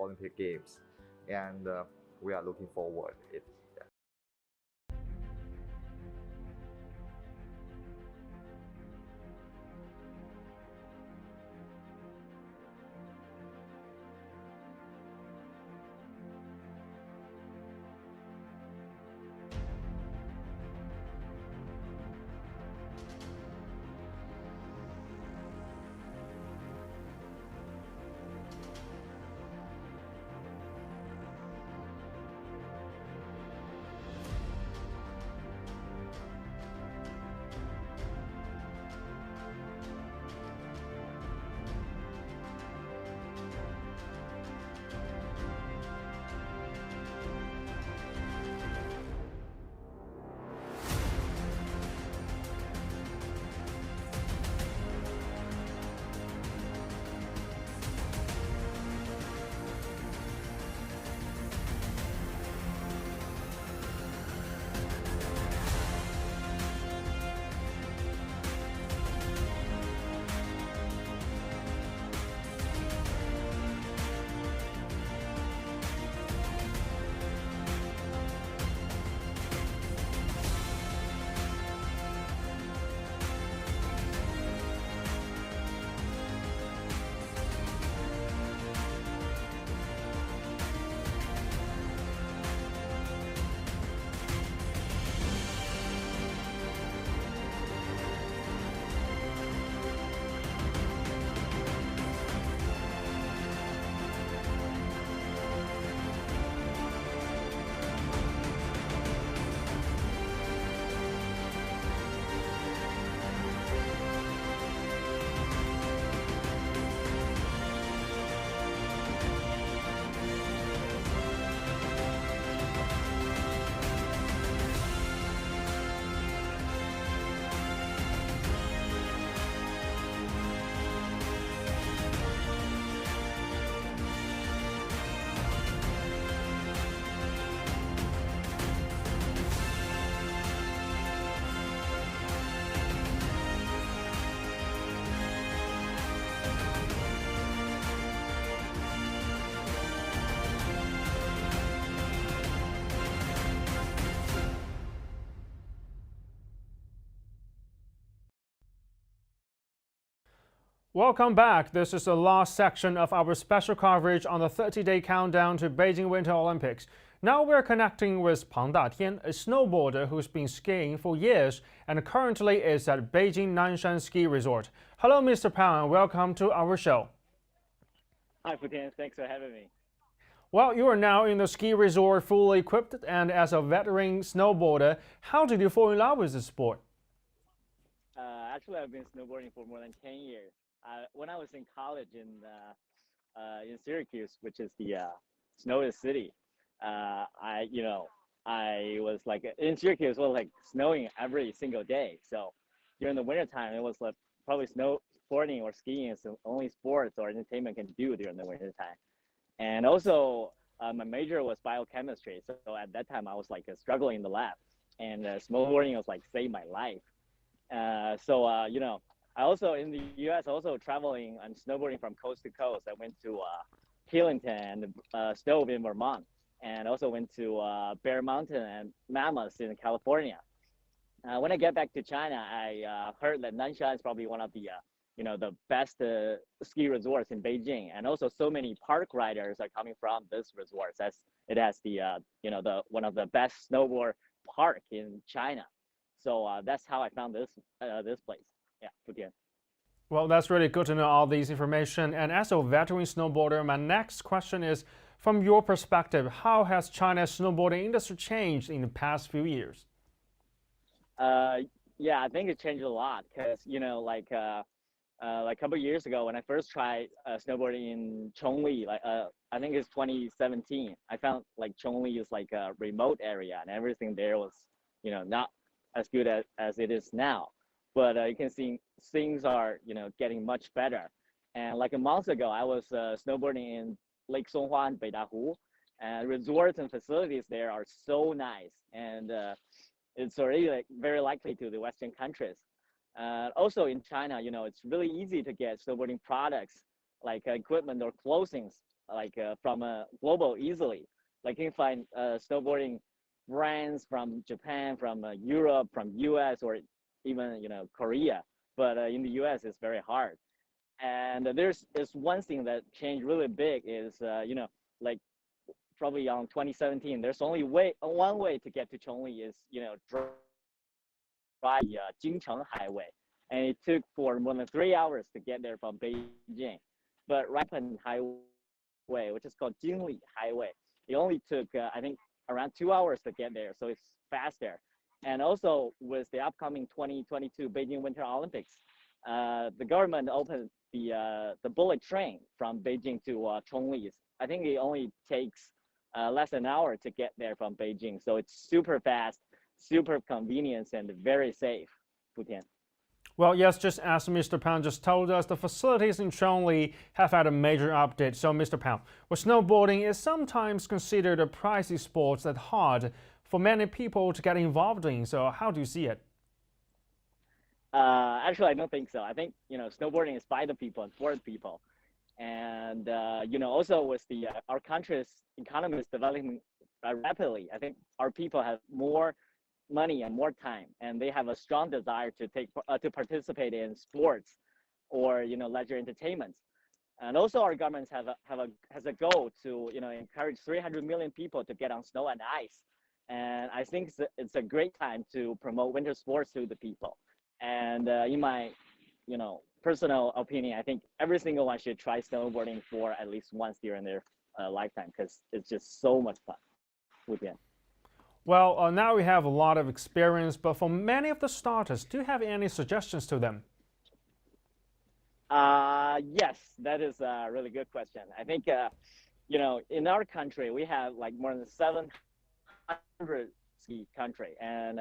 Olympic Games, and we are looking forward to it. Welcome back. This is the last section of our special coverage on the 30-day countdown to Beijing Winter Olympics. Now we're connecting with Pang Datian, a snowboarder who's been skiing for years and currently is at Beijing Nanshan Ski Resort. Hello, Mr. Pang, and welcome to our show. Hi, Futian. Thanks for having me. Well, you are now in the ski resort fully equipped, and as a veteran snowboarder, how did you fall in love with the sport? Actually, I've been snowboarding for more than 10 years. When I was in college in Syracuse, which is the snowiest city, I was like in Syracuse, it was like snowing every single day. So during the wintertime, it was like probably snowboarding or skiing is the only sports or entertainment can do during the wintertime. And also, my major was biochemistry. So at that time, I was like struggling in the lab, and snowboarding was like saved my life. I also in the U.S. also traveling and snowboarding from coast to coast. I went to Killington and Stove in Vermont, and also went to Bear Mountain and Mammoth in California. When I get back to China, I heard that Nanshan is probably one of the the best ski resorts in Beijing, and also so many park riders are coming from this resort as it has the the one of the best snowboard park in China. So that's how I found this place. Yeah, Futian. Well, that's really good to know all these information. And as a veteran snowboarder, my next question is, from your perspective, how has China's snowboarding industry changed in the past few years? Yeah, I think it changed a lot because like a couple of years ago when I first tried snowboarding in Chongli, I think it's 2017. I found like Chongli is like a remote area and everything there was not as good as it is now. But you can see things are getting much better. And like a month ago, I was snowboarding in Lake Songhua and Beidahu, and resorts and facilities there are so nice, and it's already like very likely to the Western countries. Also in China, it's really easy to get snowboarding products like equipment or clothing like from global easily. Like you can find snowboarding brands from Japan, from Europe, from US, or even Korea. But in the US, it's very hard. And there's one thing that changed really big is like probably on 2017. There's only one way to get to Chongli is by Jingcheng Highway, and it took for more than 3 hours to get there from Beijing. But Ripen Highway, which is called Jingli Highway, it only took I think around 2 hours to get there, so it's faster. And also with the upcoming 2022 Beijing Winter Olympics, the government opened the bullet train from Beijing to Chongli. I think it only takes less than an hour to get there from Beijing, so it's super fast, super convenient, and very safe. Futian. Well, yes, just as Mr. Pan just told us, the facilities in Chongli have had a major update. So, Mr. Pan, well, snowboarding is sometimes considered a pricey sport that's hard for many people to get involved in. So, how do you see it? Actually, I don't think so. I think snowboarding is by the people and for the people, and also with the our country's economy is developing rapidly. I think our people have more money and more time, and they have a strong desire to participate in sports or leisure entertainment. And also our governments has a goal to encourage 300 million people to get on snow and ice. And I think it's a great time to promote winter sports to the people. And in my personal opinion, I think every single one should try snowboarding for at least once during their lifetime, because it's just so much fun. Well, now we have a lot of experience, but for many of the starters, do you have any suggestions to them? Yes, that is a really good question. I think, in our country, we have like more than 700 ski country. And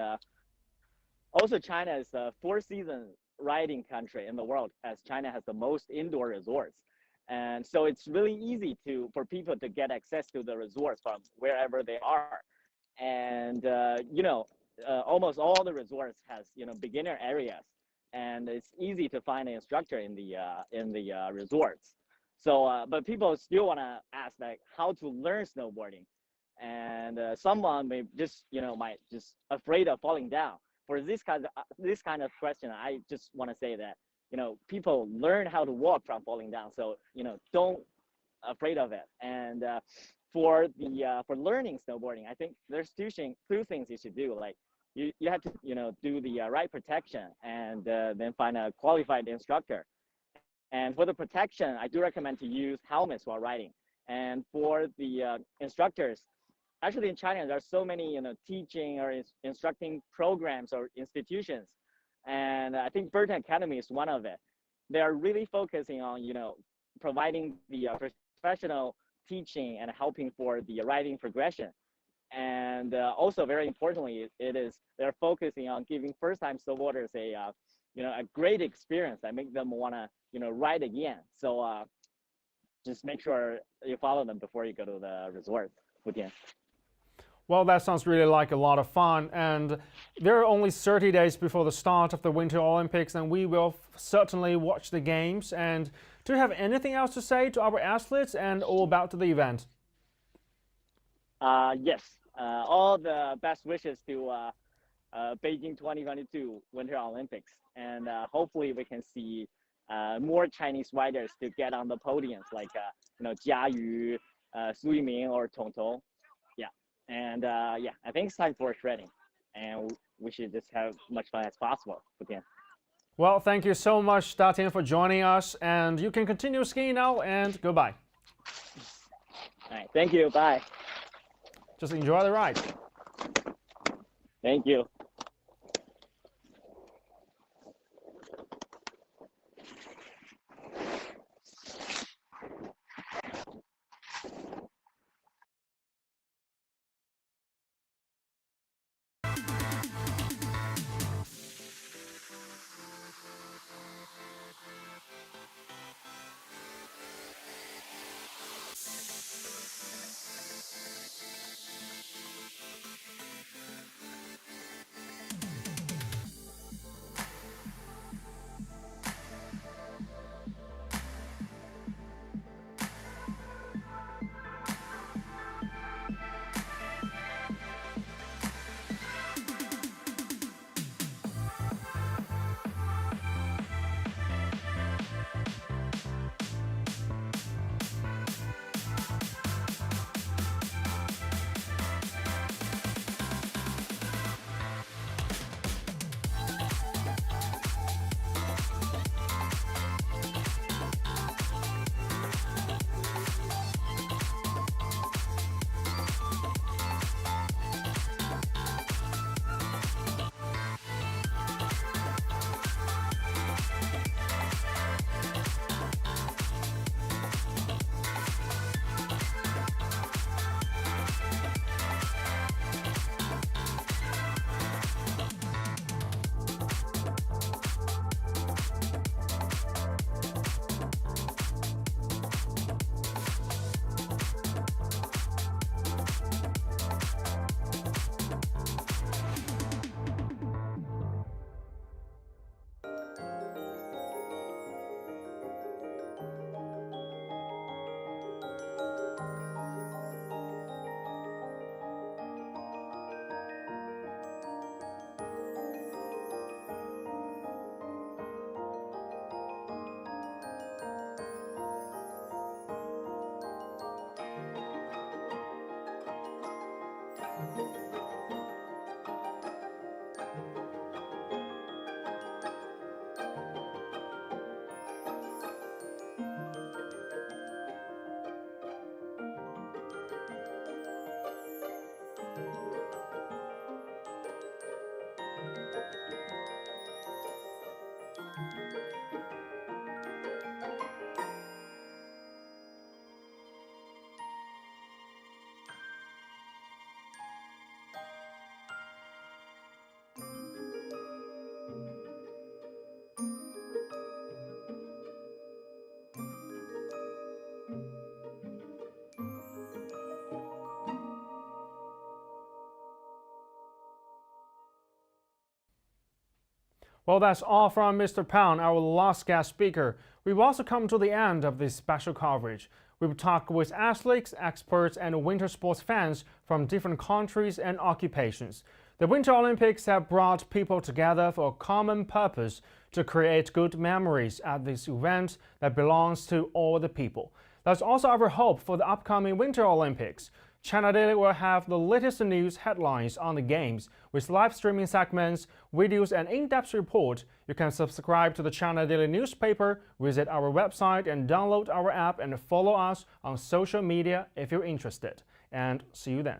also China is a 4-season riding country in the world, as China has the most indoor resorts. And so it's really easy for people to get access to the resorts from wherever they are. And almost all the resorts has beginner areas, and it's easy to find an instructor in the resorts. So but people still want to ask like how to learn snowboarding, and someone may just might just afraid of falling down. For this kind of question, I just want to say that people learn how to walk from falling down. So don't afraid of it. And for learning snowboarding, I think there's two things you should do. Like you have to do the right protection and then find a qualified instructor. And for the protection, I do recommend to use helmets while riding. And for the instructors, actually in China, there are so many teaching or instructing programs or institutions. And I think Burton Academy is one of it. They are really focusing on providing the professional teaching and helping for the riding progression. And also very importantly, they're focusing on giving first-time snowboarders a great experience that make them want to ride again. So just make sure you follow them before you go to the resort. Well, that sounds really like a lot of fun, and there are only 30 days before the start of the Winter Olympics, and we will certainly watch the games. And do you have anything else to say to our athletes and all about the event? Yes, all the best wishes to Beijing 2022 Winter Olympics, and hopefully we can see more Chinese riders to get on the podiums like Jia Yu, Su Yiming, or Tong Tong. Yeah, and I think it's time for shredding, and we should just have much fun as possible. Well, thank you so much, Datian, for joining us, and you can continue skiing now, and goodbye. All right, thank you. Bye. Just enjoy the ride. Thank you. Well, that's all from Mr. Pound, our last guest speaker. We've also come to the end of this special coverage. We've talked with athletes, experts, and winter sports fans from different countries and occupations. The Winter Olympics have brought people together for a common purpose to create good memories at this event that belongs to all the people. That's also our hope for the upcoming Winter Olympics. China Daily will have the latest news headlines on the Games, with live streaming segments, videos, and in-depth report. You can subscribe to the China Daily newspaper, visit our website, and download our app, and follow us on social media if you're interested. And see you then.